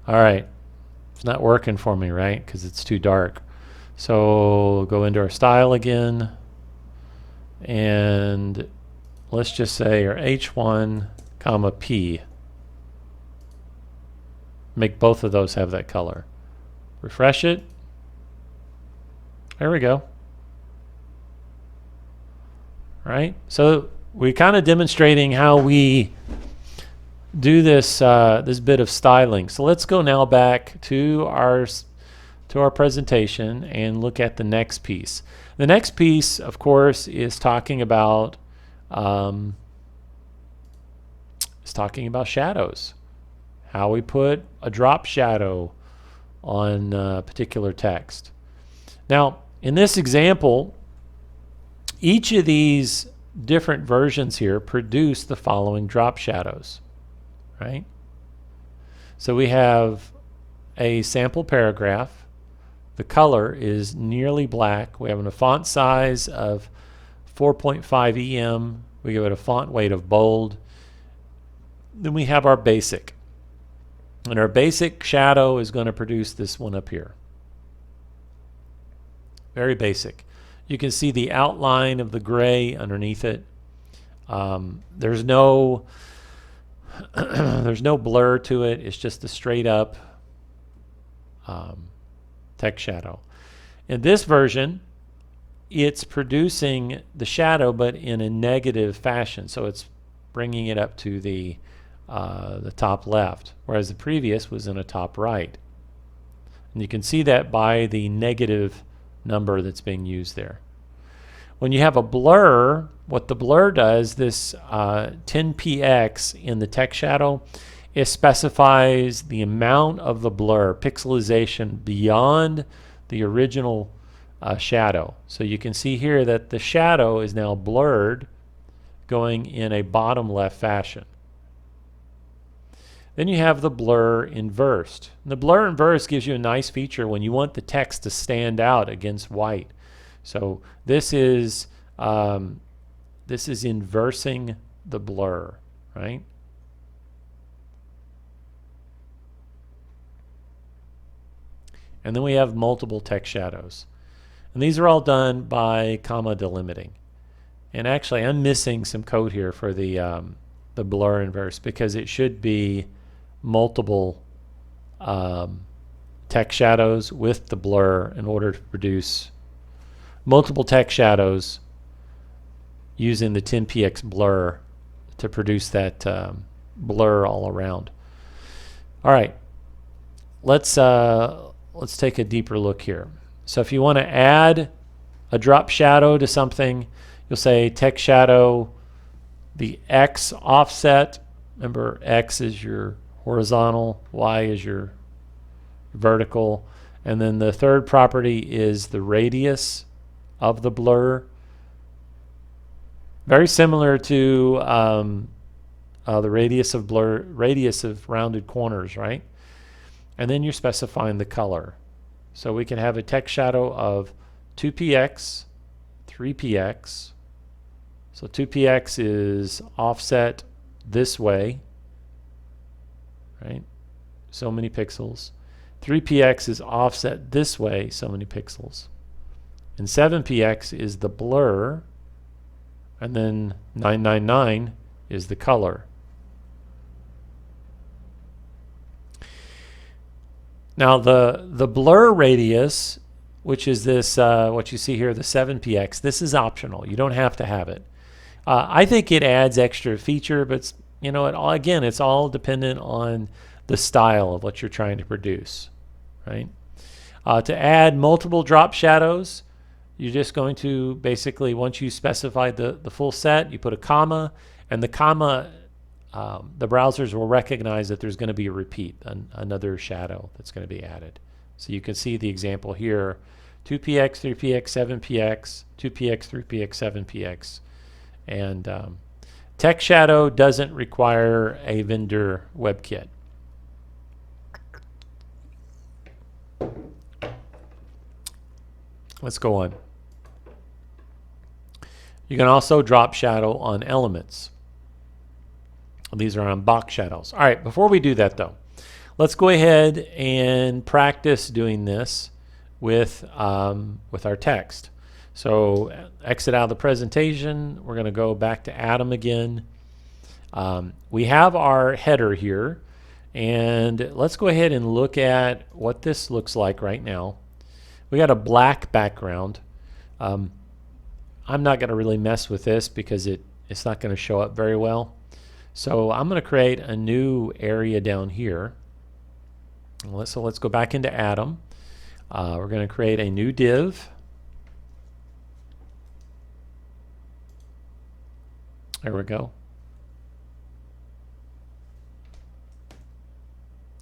All right, it's not working for me, right? Because it's too dark. So go into our style again, and let's just say our H1, comma P. Make both of those have that color. Refresh it. There we go. All right, so we're kind of demonstrating how we do this this bit of styling. So let's go now back to our presentation and look at the next piece. The next piece, of course, is talking about shadows. How we put a drop shadow on particular text. Now, in this example, each of these different versions here produce the following drop shadows. Right? So we have a sample paragraph. The color is nearly black. We have a font size of 4.5 EM. We give it a font weight of bold. Then we have our basic. And our basic shadow is going to produce this one up here. Very basic. You can see the outline of the gray underneath it. There's no blur to it. It's just a straight up text shadow. In this version, it's producing the shadow but in a negative fashion. So it's bringing it up to the top left, whereas the previous was in a top right. And you can see that by the negative number that's being used there. When you have a blur, what the blur does, this 10px in the text shadow, it specifies the amount of the blur, pixelization beyond the original shadow. So you can see here that the shadow is now blurred going in a bottom left fashion. Then you have the blur inversed. And the blur inverse gives you a nice feature when you want the text to stand out against white. So this is inversing the blur, right? And then we have multiple text shadows. And these are all done by comma delimiting. And actually, I'm missing some code here for the blur inverse, because it should be multiple text shadows with the blur in order to produce multiple text shadows using the 10px blur to produce that blur all around. All right, let's take a deeper look here. So if you want to add a drop shadow to something, you'll say text shadow, the X offset. Remember, X is your horizontal, Y is your vertical, and then the third property is the radius of the blur. Very similar to the radius of blur, radius of rounded corners, right? And then you're specifying the color. So we can have a text shadow of 2px, 3px. So 2px is offset this way, right? So many pixels. 3px is offset this way, so many pixels. And 7px is the blur, and then 999 is the color. Now the blur radius, which is this, what you see here, the 7px, this is optional. You don't have to have it. I think it adds extra feature, but you know, again, it's all dependent on the style of what you're trying to produce, right? To add multiple drop shadows, you're just going to basically, once you specify the full set, you put a comma, and the comma, the browsers will recognize that there's going to be a repeat, another shadow that's going to be added. So you can see the example here, 2px, 3px, 7px, 2px, 3px, 7px. And text shadow doesn't require a vendor WebKit. Let's go on. You can also drop shadow on elements. These are on box shadows. All right, before we do that though, let's go ahead and practice doing this with our text. So exit out of the presentation. We're going to go back to Atom again. We have our header here, and let's go ahead and look at what this looks like right now. We got a black background. I'm not going to really mess with this because it's not going to show up very well. So I'm going to create a new area down here. So let's go back into Atom. We're going to create a new div. There we go.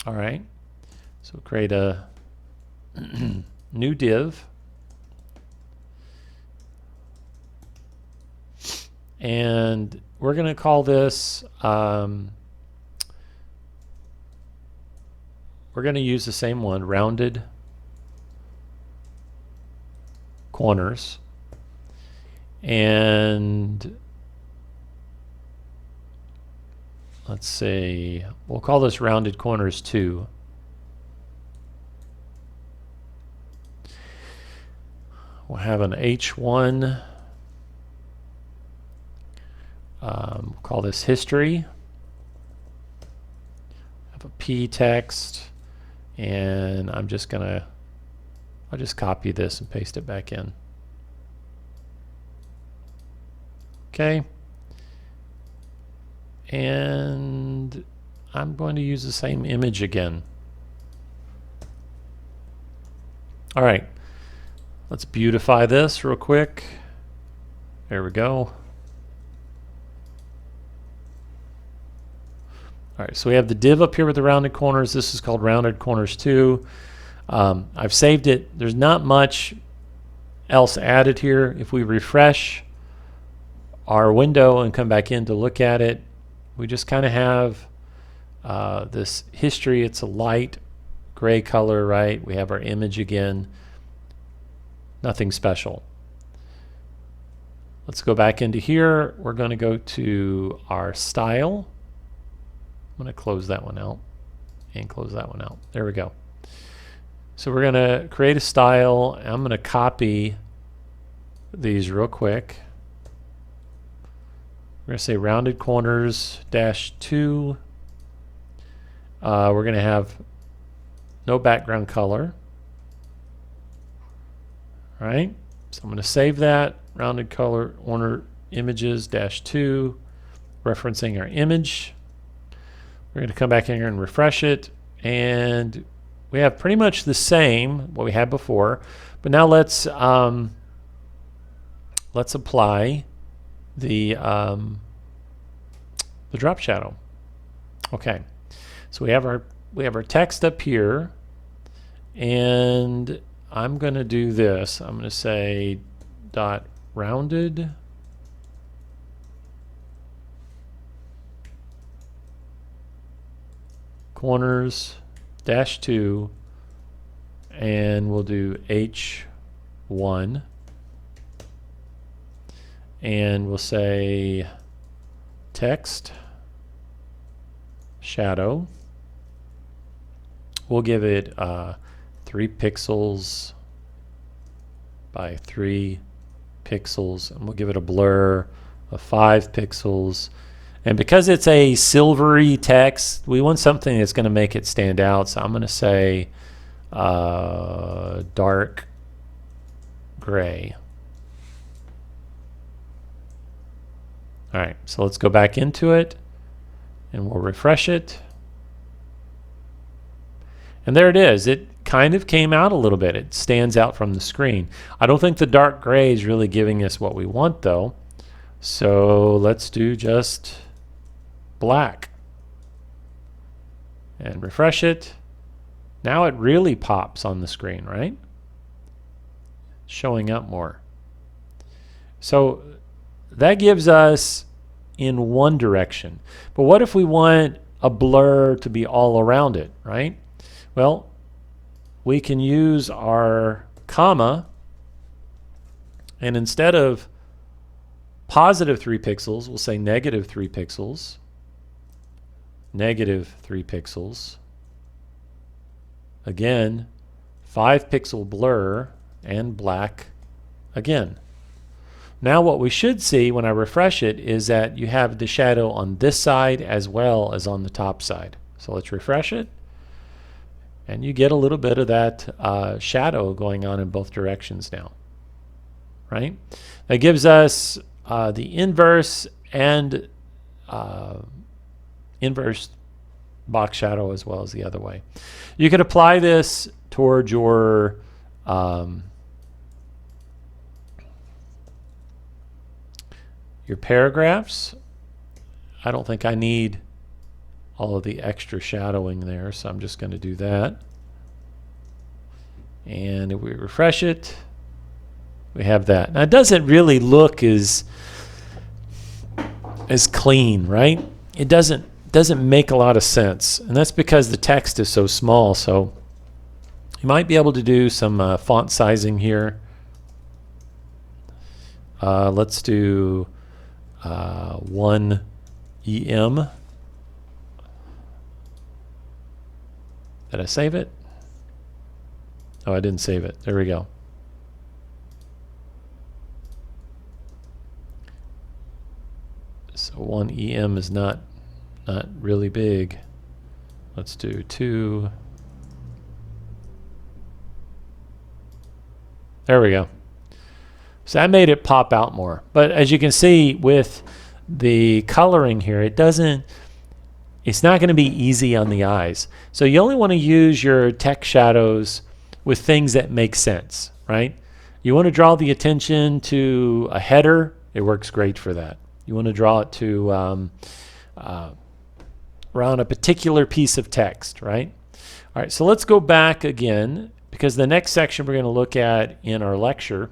All right. So create a new div. And we're going to call this, we're going to use the same one, rounded corners. And let's see, we'll call this rounded corners 2. We'll have an H1. We'll call this history. Have a P text, and I'll just copy this and paste it back in. Okay. And I'm going to use the same image again. All right, let's beautify this real quick. There we go. All right, so we have the div up here with the rounded corners. This is called rounded corners 2. I've saved it. There's not much else added here. If we refresh our window and come back in to look at it, we just kind of have this history. It's a light gray color, right? We have our image again. Nothing special. Let's go back into here. We're going to go to our style. I'm going to close that one out and close that one out. There we go. So we're going to create a style. I'm going to copy these real quick. We're going to say rounded corners -2. We're going to have no background color. All right. So I'm going to save that. Rounded corner images -2, referencing our image. We're going to come back in here and refresh it, and we have pretty much the same what we had before. But now let's apply the drop shadow. Okay, so we have our text up here, and I'm going to do this. I'm going to say dot rounded corners -2, and we'll do H1, and we'll say text shadow. We'll give it 3 pixels by 3 pixels, and we'll give it a blur of 5 pixels. And because it's a silvery text, we want something that's going to make it stand out. So I'm going to say dark gray. All right, so let's go back into it, and we'll refresh it. And there it is. It kind of came out a little bit. It stands out from the screen. I don't think the dark gray is really giving us what we want, though. So let's do just black. And refresh it. Now it really pops on the screen, right? Showing up more. So that gives us in one direction. But what if we want a blur to be all around it, right? Well, we can use our comma, and instead of +3 pixels, we'll say -3 pixels, -3 pixels. Again, 5 pixel blur and black again. Now what we should see when I refresh it is that you have the shadow on this side as well as on the top side. So let's refresh it. And you get a little bit of that shadow going on in both directions now, right? That gives us the inverse and inverse box shadow as well as the other way. You could apply this towards your paragraphs. I don't think I need all of the extra shadowing there, so I'm just going to do that. And if we refresh it, we have that. Now it doesn't really look as clean, right? It doesn't make a lot of sense, and that's because the text is so small. So you might be able to do some font sizing here. Let's do 1 EM. Did I save it? Oh, I didn't save it. There we go. So 1 EM is not really big. Let's do 2. There we go. So that made it pop out more. But as you can see with the coloring here, it's not going to be easy on the eyes. So you only want to use your text shadows with things that make sense, right? You want to draw the attention to a header. It works great for that. You want to draw it to around a particular piece of text, right? All right, so let's go back again, because the next section we're going to look at in our lecture,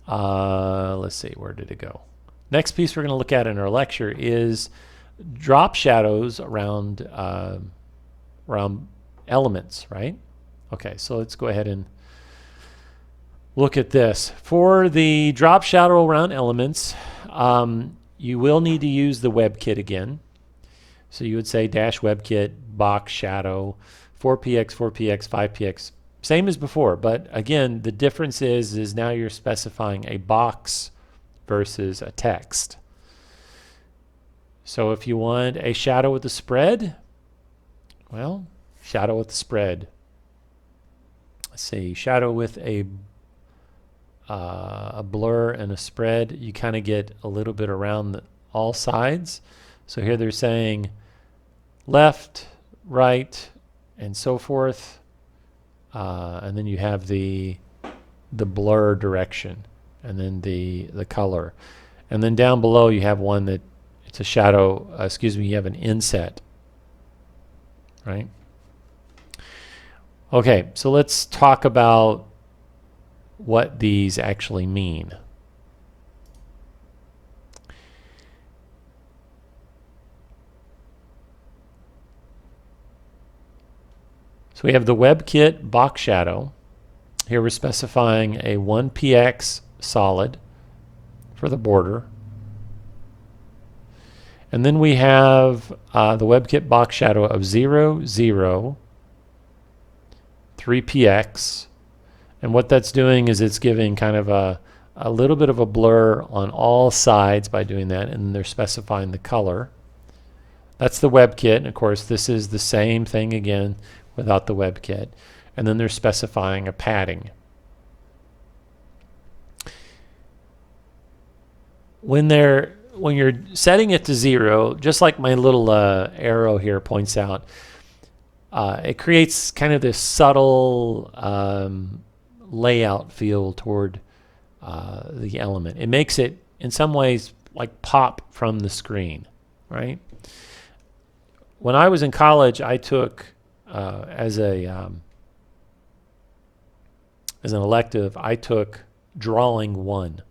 let's see, where did it go? Next piece we're going to look at in our lecture is drop shadows around around elements, right? Okay, so let's go ahead and look at this. For the drop shadow around elements, you will need to use the WebKit again. So you would say dash WebKit box shadow 4px, 4px, 5px, same as before, but again the difference is now you're specifying a box versus a text. So if you want a shadow with a spread, well, shadow with a spread. Let's see, shadow with a blur and a spread. You kind of get a little bit around all sides. So here they're saying left, right, and so forth. And then you have the blur direction, and then the color. And then down below you have one that it's a shadow, you have an inset, right? Okay, so let's talk about what these actually mean. So we have the WebKit box shadow. Here we're specifying a 1px solid for the border. And then we have the WebKit box shadow of 0, 0, 3px. And what that's doing is it's giving kind of a little bit of a blur on all sides by doing that, and they're specifying the color. That's the WebKit, and of course this is the same thing again without the WebKit. And then they're specifying a padding. When you're setting it to 0, just like my little arrow here points out, it creates kind of this subtle layout feel toward the element. It makes it, in some ways, like pop from the screen, right? When I was in college, I took as an elective, I took Drawing 1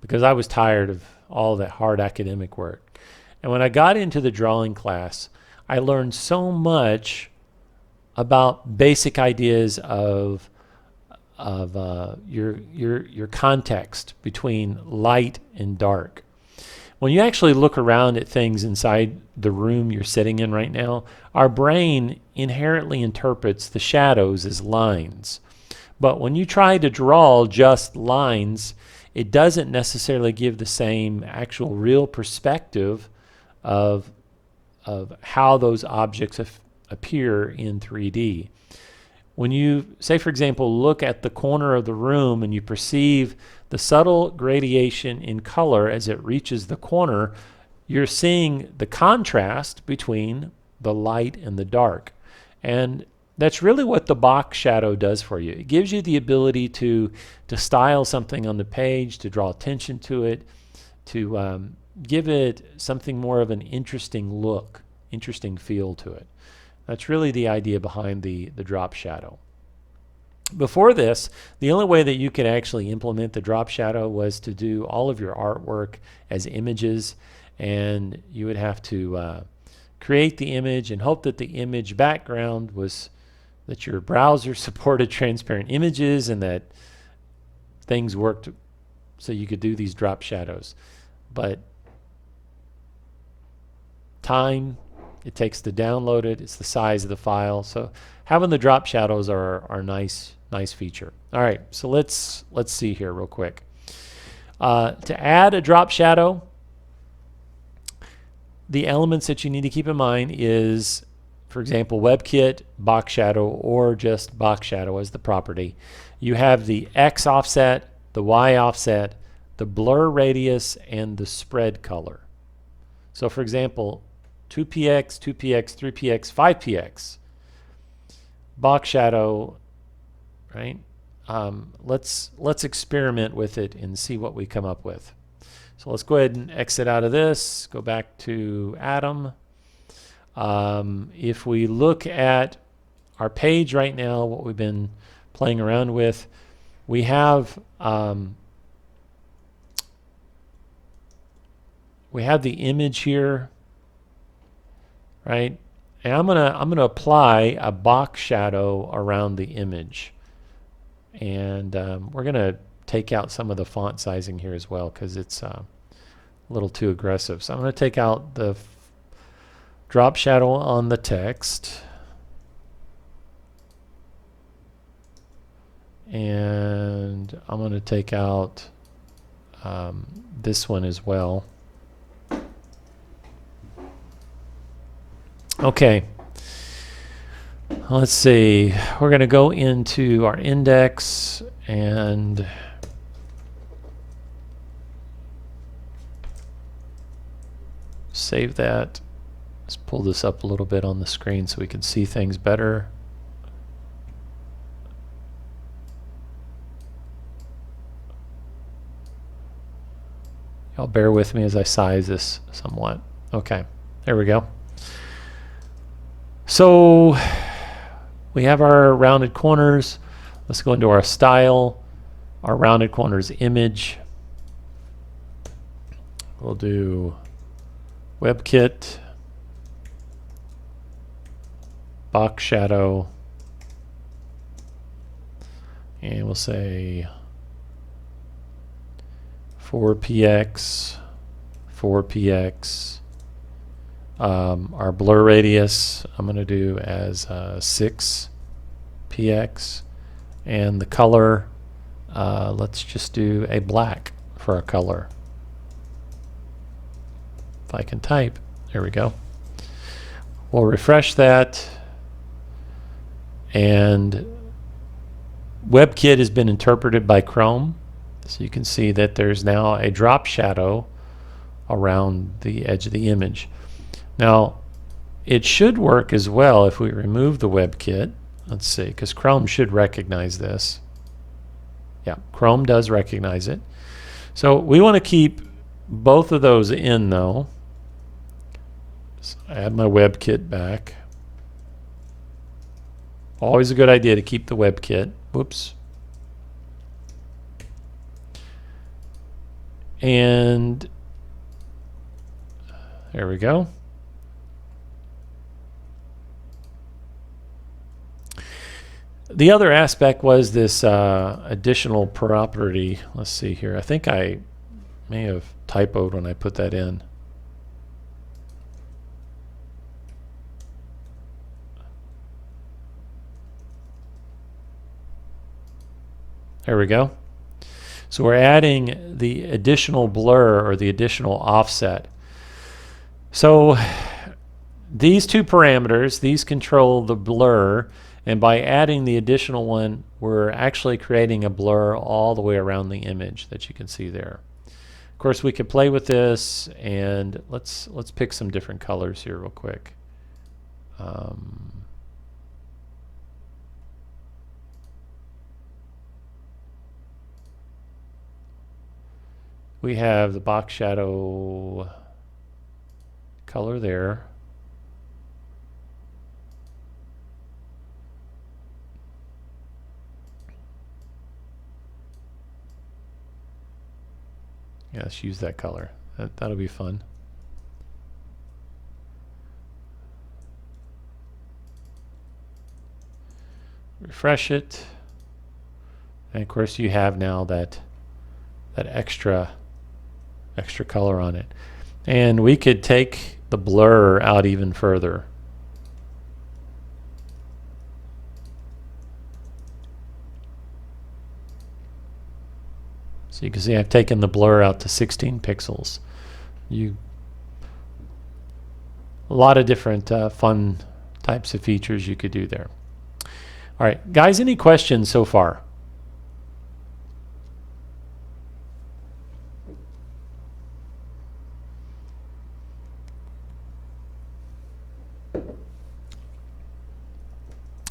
because I was tired of all that hard academic work. And when I got into the drawing class, I learned so much about basic ideas of your context between light and dark. When you actually look around at things inside the room you're sitting in right now, our brain inherently interprets the shadows as lines. But when you try to draw just lines, it doesn't necessarily give the same actual real perspective of how those objects appear in 3D. When you, say for example, look at the corner of the room and you perceive the subtle gradation in color as it reaches the corner, you're seeing the contrast between the light and the dark. And that's really what the box shadow does for you. It gives you the ability to style something on the page, to draw attention to it, to give it something more of an interesting look, interesting feel to it. That's really the idea behind the drop shadow. Before this, the only way that you could actually implement the drop shadow was to do all of your artwork as images, and you would have to create the image and hope that the image background was that your browser supported transparent images and that things worked so you could do these drop shadows. But time it takes to download it, it's the size of the file. So having the drop shadows are a nice feature. All right, so let's see here real quick. To add a drop shadow, the elements that you need to keep in mind is, for example, WebKit, box shadow, or just box shadow as the property. You have the X offset, the Y offset, the blur radius, and the spread color. So for example, 2px, 2px, 3px, 5px, box shadow, right? Let's experiment with it and see what we come up with. So let's go ahead and exit out of this, go back to Atom. If we look at our page right now, what we've been playing around with, we have we have the image here, right? And I'm gonna apply a box shadow around the image, and we're gonna take out some of the font sizing here as well because it's a little too aggressive. So I'm gonna take out the drop shadow on the text, and I'm gonna take out this one as well. Okay, let's see. We're going to go into our index and save that. Let's pull this up a little bit on the screen so we can see things better. Y'all bear with me as I size this somewhat. Okay, there we go. So we have our rounded corners. Let's go into our style, our rounded corners image. We'll do WebKit, box shadow, and we'll say 4px, 4px. Our blur radius I'm going to do as 6px, and the color, let's just do a black for our color. If I can type, there we go. We'll refresh that, and WebKit has been interpreted by Chrome, so you can see that there's now a drop shadow around the edge of the image. Now, it should work as well if we remove the WebKit. Let's see, because Chrome should recognize this. Yeah, Chrome does recognize it. So we want to keep both of those in, though. So add my WebKit back. Always a good idea to keep the WebKit. Whoops. And there we go. The other aspect was this additional property. Let's see here. I think I may have typoed when I put that in. There we go. So we're adding the additional blur or the additional offset. So these two parameters, these control the blur, and by adding the additional one, we're actually creating a blur all the way around the image that you can see there. Of course, we could play with this, and let's pick some different colors here real quick. We have the box shadow color there. Yeah, let's use that color. That'll be fun. Refresh it. And of course you have now that extra color on it. And we could take the blur out even further. So you can see I've taken the blur out to 16 pixels. A lot of different fun types of features you could do there. All right, guys, any questions so far?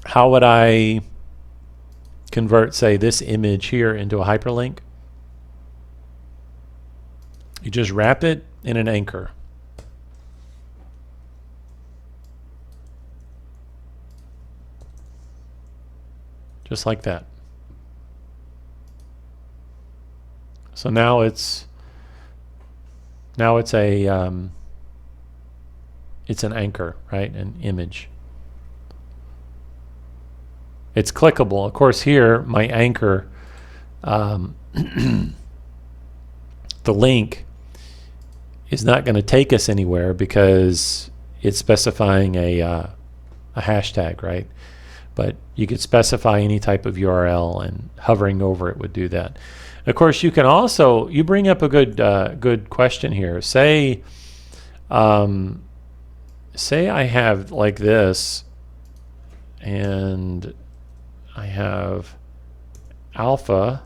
How would I convert, say, this image here into a hyperlink? You just wrap it in an anchor. Just like that. So now it's Now it's a it's an anchor, right? An image. It's clickable. Of course, here my anchor, the link is not going to take us anywhere because it's specifying a hashtag, right? But you could specify any type of URL, and hovering over it would do that. Of course, you can also, you bring up a good question here. Say I have like this, and I have alpha,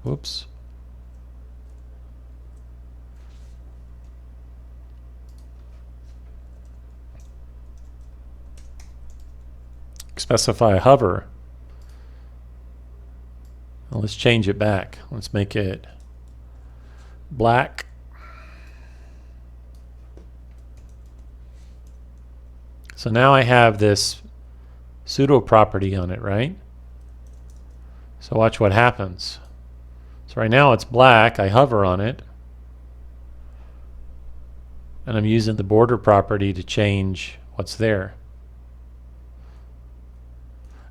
whoops, specify a hover. Well, let's change it back. Let's make it black. So now I have this pseudo property on it, right? So watch what happens. So right now it's black. I hover on it, and I'm using the border property to change what's there.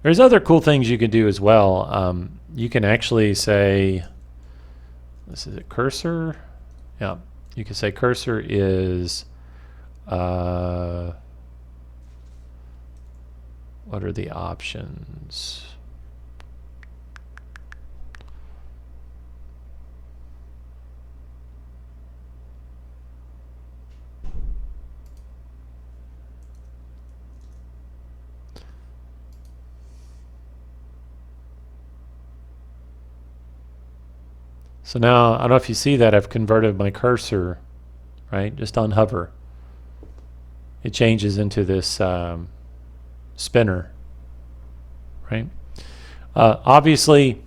There's other cool things you can do as well. You can actually say, this is a cursor. Yeah, you can say cursor is what are the options? So now, I don't know if you see that, I've converted my cursor, right, just on hover. It changes into this spinner, right? Obviously,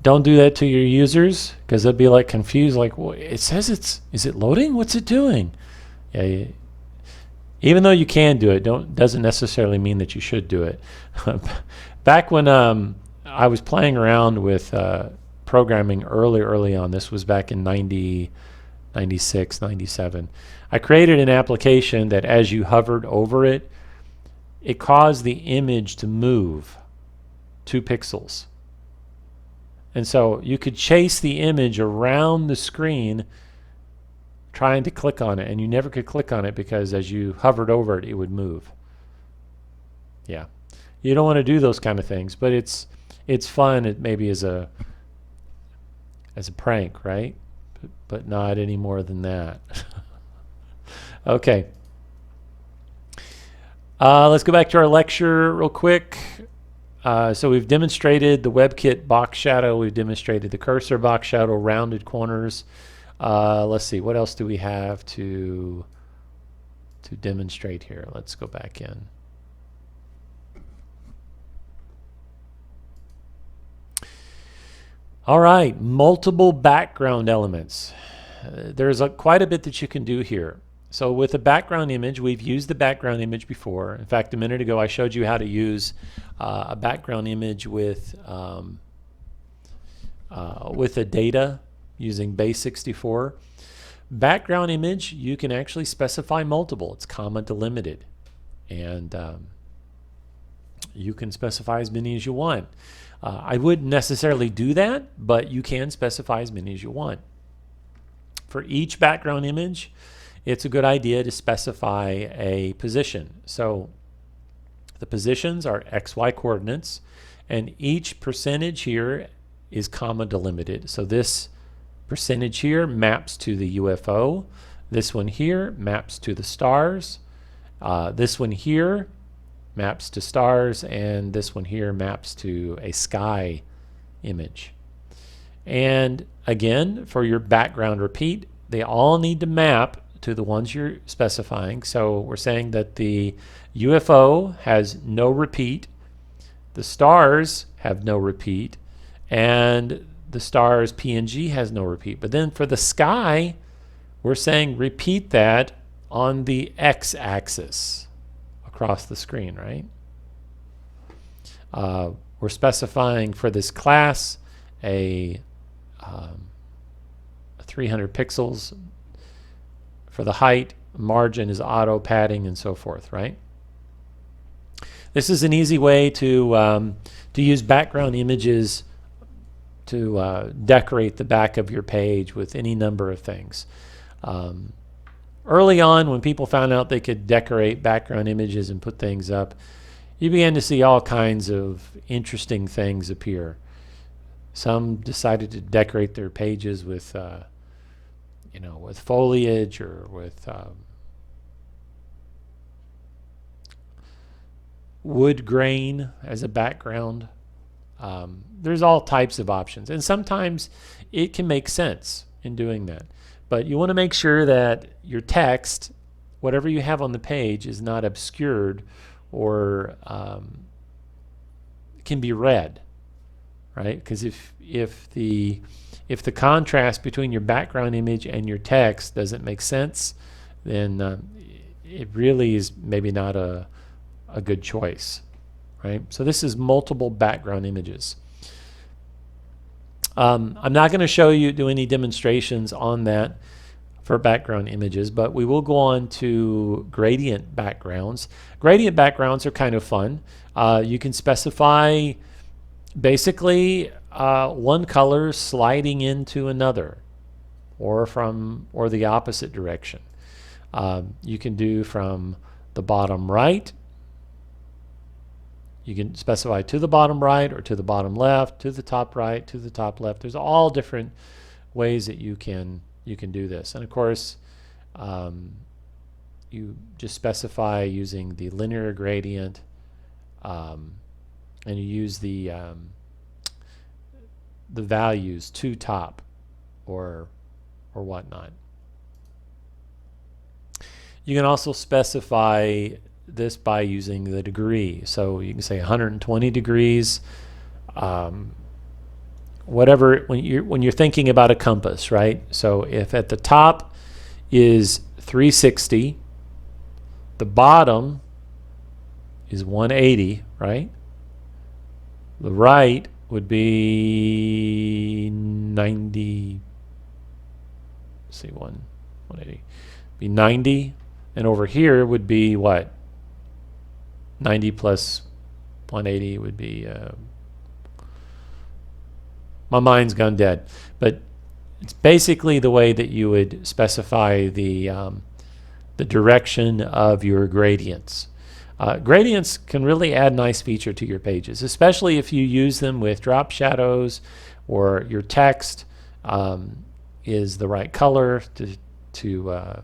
don't do that to your users, because they'll be like confused, like, well, it says is it loading? What's it doing? Yeah, even though you can do it, doesn't necessarily mean that you should do it. Back when I was playing around with programming early on, this was back in 96, 97, I created an application that as you hovered over it, it caused the image to move 2 pixels. And so you could chase the image around the screen trying to click on it, and you never could click on it because as you hovered over it, it would move. Yeah, you don't want to do those kind of things, but it's fun. It maybe as a prank, right? But not any more than that. Okay. Let's go back to our lecture real quick. So we've demonstrated the WebKit box shadow. We've demonstrated the cursor box shadow, rounded corners. Let's see, what else do we have to demonstrate here? Let's go back in. All right, multiple background elements. There's quite a bit that you can do here. So with a background image, we've used the background image before. In fact, a minute ago I showed you how to use a background image with a data using base64. Background image, you can actually specify multiple. It's comma delimited, and you can specify as many as you want. I wouldn't necessarily do that, but you can specify as many as you want. For each background image, it's a good idea to specify a position. So the positions are XY coordinates, and each percentage here is comma delimited. So this percentage here maps to the UFO. This one here maps to the stars. This one here maps to stars, and this one here maps to a sky image. And again, for your background repeat, they all need to map to the ones you're specifying. So we're saying that the UFO has no repeat, the stars have no repeat, and the stars PNG has no repeat. But then for the sky, we're saying repeat that on the x-axis across the screen, right? We're specifying for this class a 300 pixels for the height, margin is auto, padding, and so forth, right? This is an easy way to use background images to decorate the back of your page with any number of things. Early on, when people found out they could decorate background images and put things up, you began to see all kinds of interesting things appear. Some decided to decorate their pages with, with foliage or with wood grain as a background. There's all types of options, and sometimes it can make sense in doing that. But you want to make sure that your text, whatever you have on the page, is not obscured or can be read, right? Because if the contrast between your background image and your text doesn't make sense, then it really is maybe not a good choice, right? So this is multiple background images. I'm not going to do any demonstrations on that for background images, but we will go on to gradient backgrounds. Gradient backgrounds are kind of fun. You can specify basically one color sliding into another, or the opposite direction. You can do from the bottom right. You can specify to the bottom right or to the bottom left, to the top right, to the top left. There's all different ways that you can do this. And of course, you just specify using the linear gradient, and you use the values to top or whatnot. You can also specify this by using the degree. So you can say 120 degrees, whatever, when you're thinking about a compass, right? So if at the top is 360, the bottom is 180, right? The right would be 90, let's see, 180, be 90, and over here would be what? 90 plus 180 would be, my mind's gone dead, but it's basically the way that you would specify the direction of your gradients. Gradients can really add nice feature to your pages, especially if you use them with drop shadows or your text is the right color to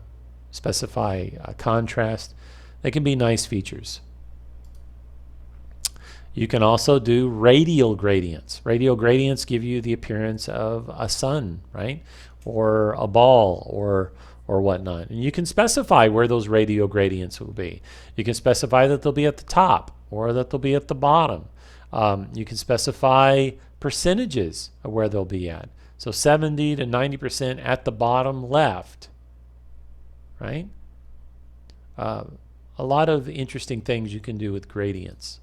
specify contrast. They can be nice features. You can also do radial gradients. Radial gradients give you the appearance of a sun, right? Or a ball or whatnot. And you can specify where those radial gradients will be. You can specify that they'll be at the top or that they'll be at the bottom. You can specify percentages of where they'll be at. So 70 to 90% at the bottom left, right? A lot of interesting things you can do with gradients.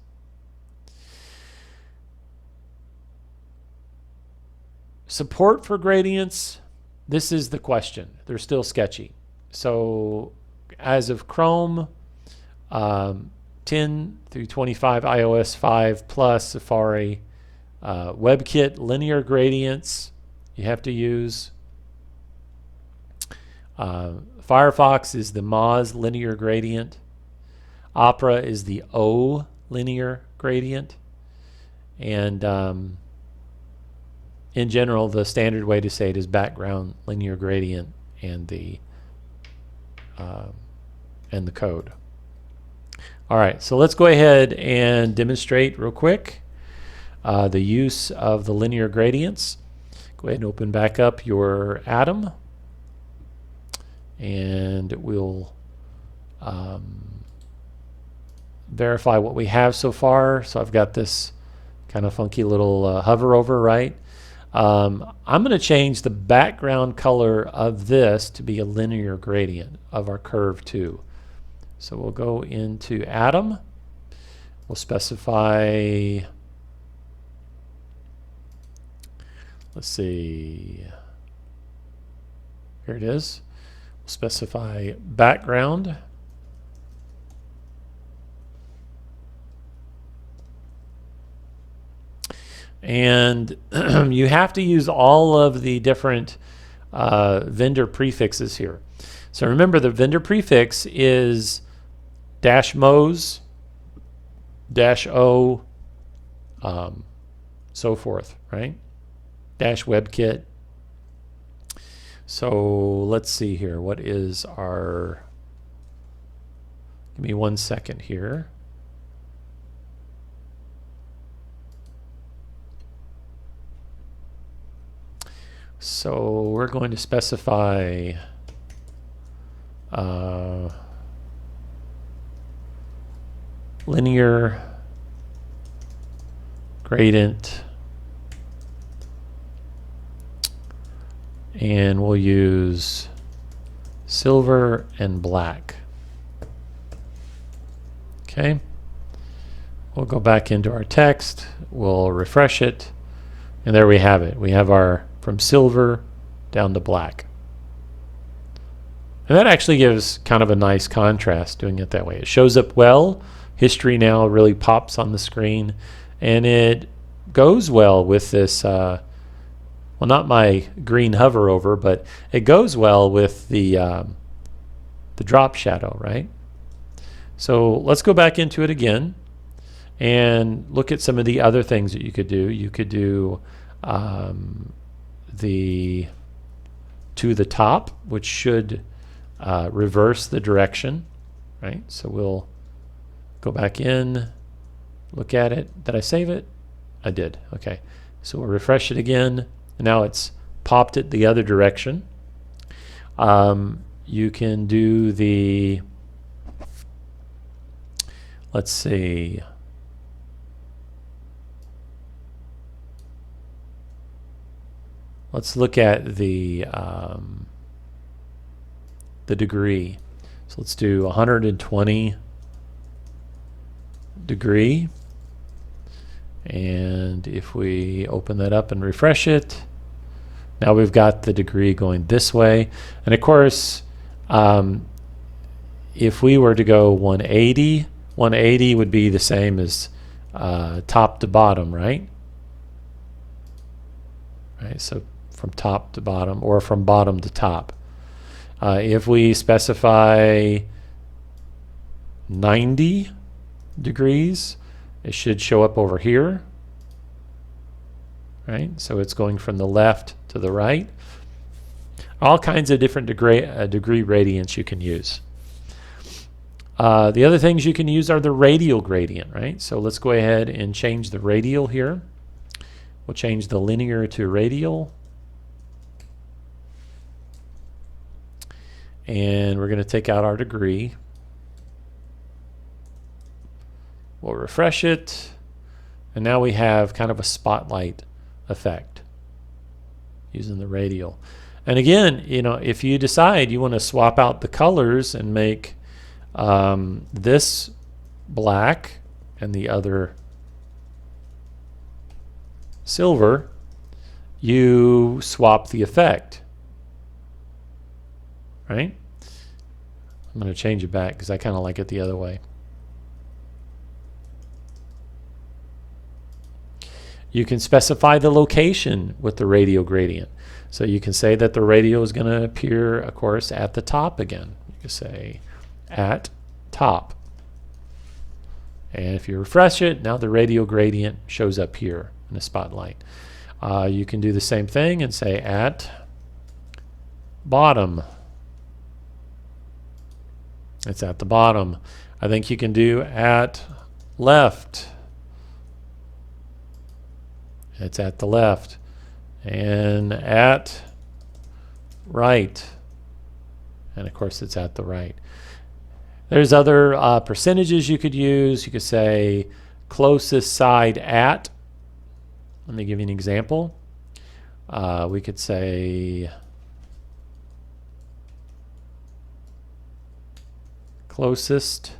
Support for gradients, this is the question. They're still sketchy. So as of Chrome 10 through 25, iOS 5 plus Safari, WebKit linear gradients you have to use. Firefox is the Moz linear gradient. Opera is the O linear gradient. And in general, the standard way to say it is background linear gradient and the code. All right, so let's go ahead and demonstrate real quick the use of the linear gradients. Go ahead and open back up your Atom, and we'll verify what we have so far. So I've got this kind of funky little hover over, right? I'm going to change the background color of this to be a linear gradient of our curve 2. So we'll go into Atom. We'll specify, Let's see. Here it is. We'll specify background. And you have to use all of the different vendor prefixes here. So remember, the vendor prefix is -mos, -o, so forth, right? -webkit. So let's see here. What is our... Give me 1 second here. So we're going to specify linear gradient, and we'll use silver and black. Okay, we'll go back into our text, we'll refresh it, and there we have it. We have our from silver down to black. And that actually gives kind of a nice contrast doing it that way. It shows up well. History now really pops on the screen, and it goes well with this, well, not my green hover over, but it goes well with the drop shadow, right? So let's go back into it again and look at some of the other things that you could do. You could do the to the top, which should reverse the direction, right? So we'll go back in, look at it. Did I save it? I did. Okay. So we'll refresh it again, and now it's popped it the other direction. You can do the, let's see, let's look at the degree. So let's do 120 degree, and if we open that up and refresh it, now we've got the degree going this way. And of course, if we were to go 180, 180 would be the same as top to bottom, right? Right, so from top to bottom, or from bottom to top. If we specify 90 degrees, it should show up over here, right? So it's going from the left to the right. All kinds of different degree gradients you can use. The other things you can use are the radial gradient, right? So let's go ahead and change the radial here. We'll change the linear to radial. And we're going to take out our degree. We'll refresh it. And now we have kind of a spotlight effect using the radial. And again, you know, if you decide you want to swap out the colors and make this black and the other silver, you swap the effect, right? I'm going to change it back because I kind of like it the other way. You can specify the location with the radial gradient. So you can say that the radial is going to appear, of course, at the top again. You can say at top. And if you refresh it, now the radial gradient shows up here in the spotlight. You can do the same thing and say at bottom. It's at the bottom. I think you can do at left. It's at the left. And at right. And of course it's at the right. There's other percentages you could use. You could say closest side at. Let me give you an example. We could say closest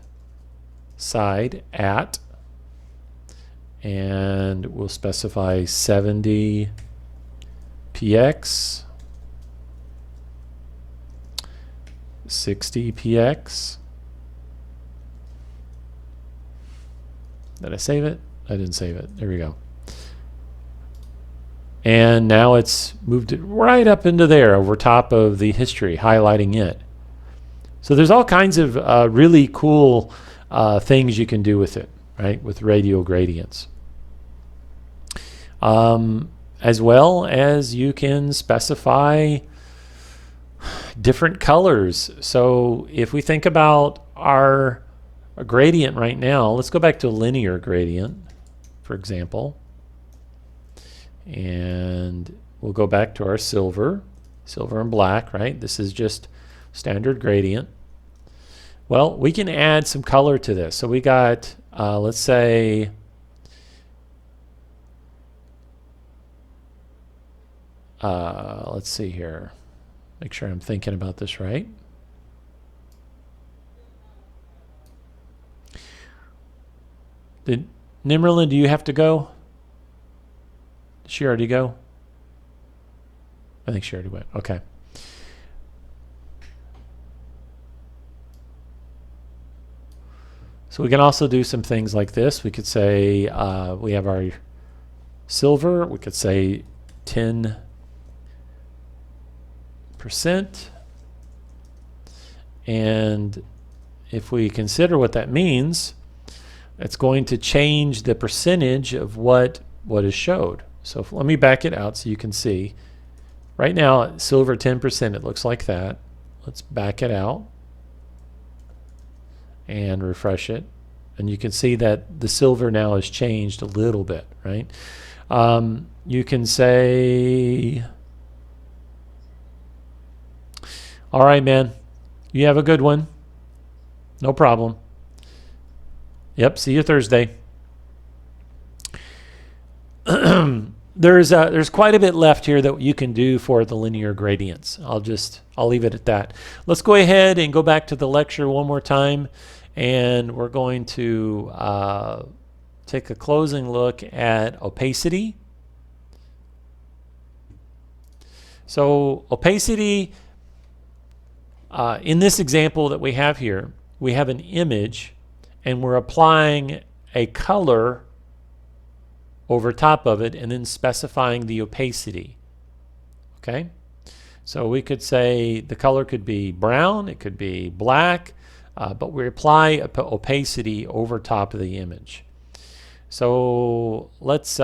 side at, and we'll specify 70 px, 60 px. Did I save it? I didn't save it. There we go. And now it's moved it right up into there over top of the history, highlighting it. So there's all kinds of really cool things you can do with it, right, with radial gradients. As well as you can specify different colors. So if we think about our gradient right now, let's go back to linear gradient, for example. And we'll go back to our silver and black, right? This is just standard gradient. Well, we can add some color to this. So we got, let's say, let's see here. Make sure I'm thinking about this right. Did Nimmerlin, do you have to go? Did she already go? I think she already went. Okay. So we can also do some things like this. We could say we have our silver. We could say 10%. And if we consider what that means, it's going to change the percentage of what is showed. So let me back it out so you can see. Right now, silver 10%, it looks like that. Let's back it out and refresh it. And you can see that the silver now has changed a little bit, right? You can say, all right, man, you have a good one. No problem. Yep, see you Thursday. There's quite a bit left here that you can do for the linear gradients. I'll leave it at that. Let's go ahead and go back to the lecture one more time, and we're going to take a closing look at opacity. So opacity, in this example that we have here, we have an image and we're applying a color over top of it and then specifying the opacity. Okay? So we could say the color could be brown, it could be black, but we apply opacity over top of the image. So let's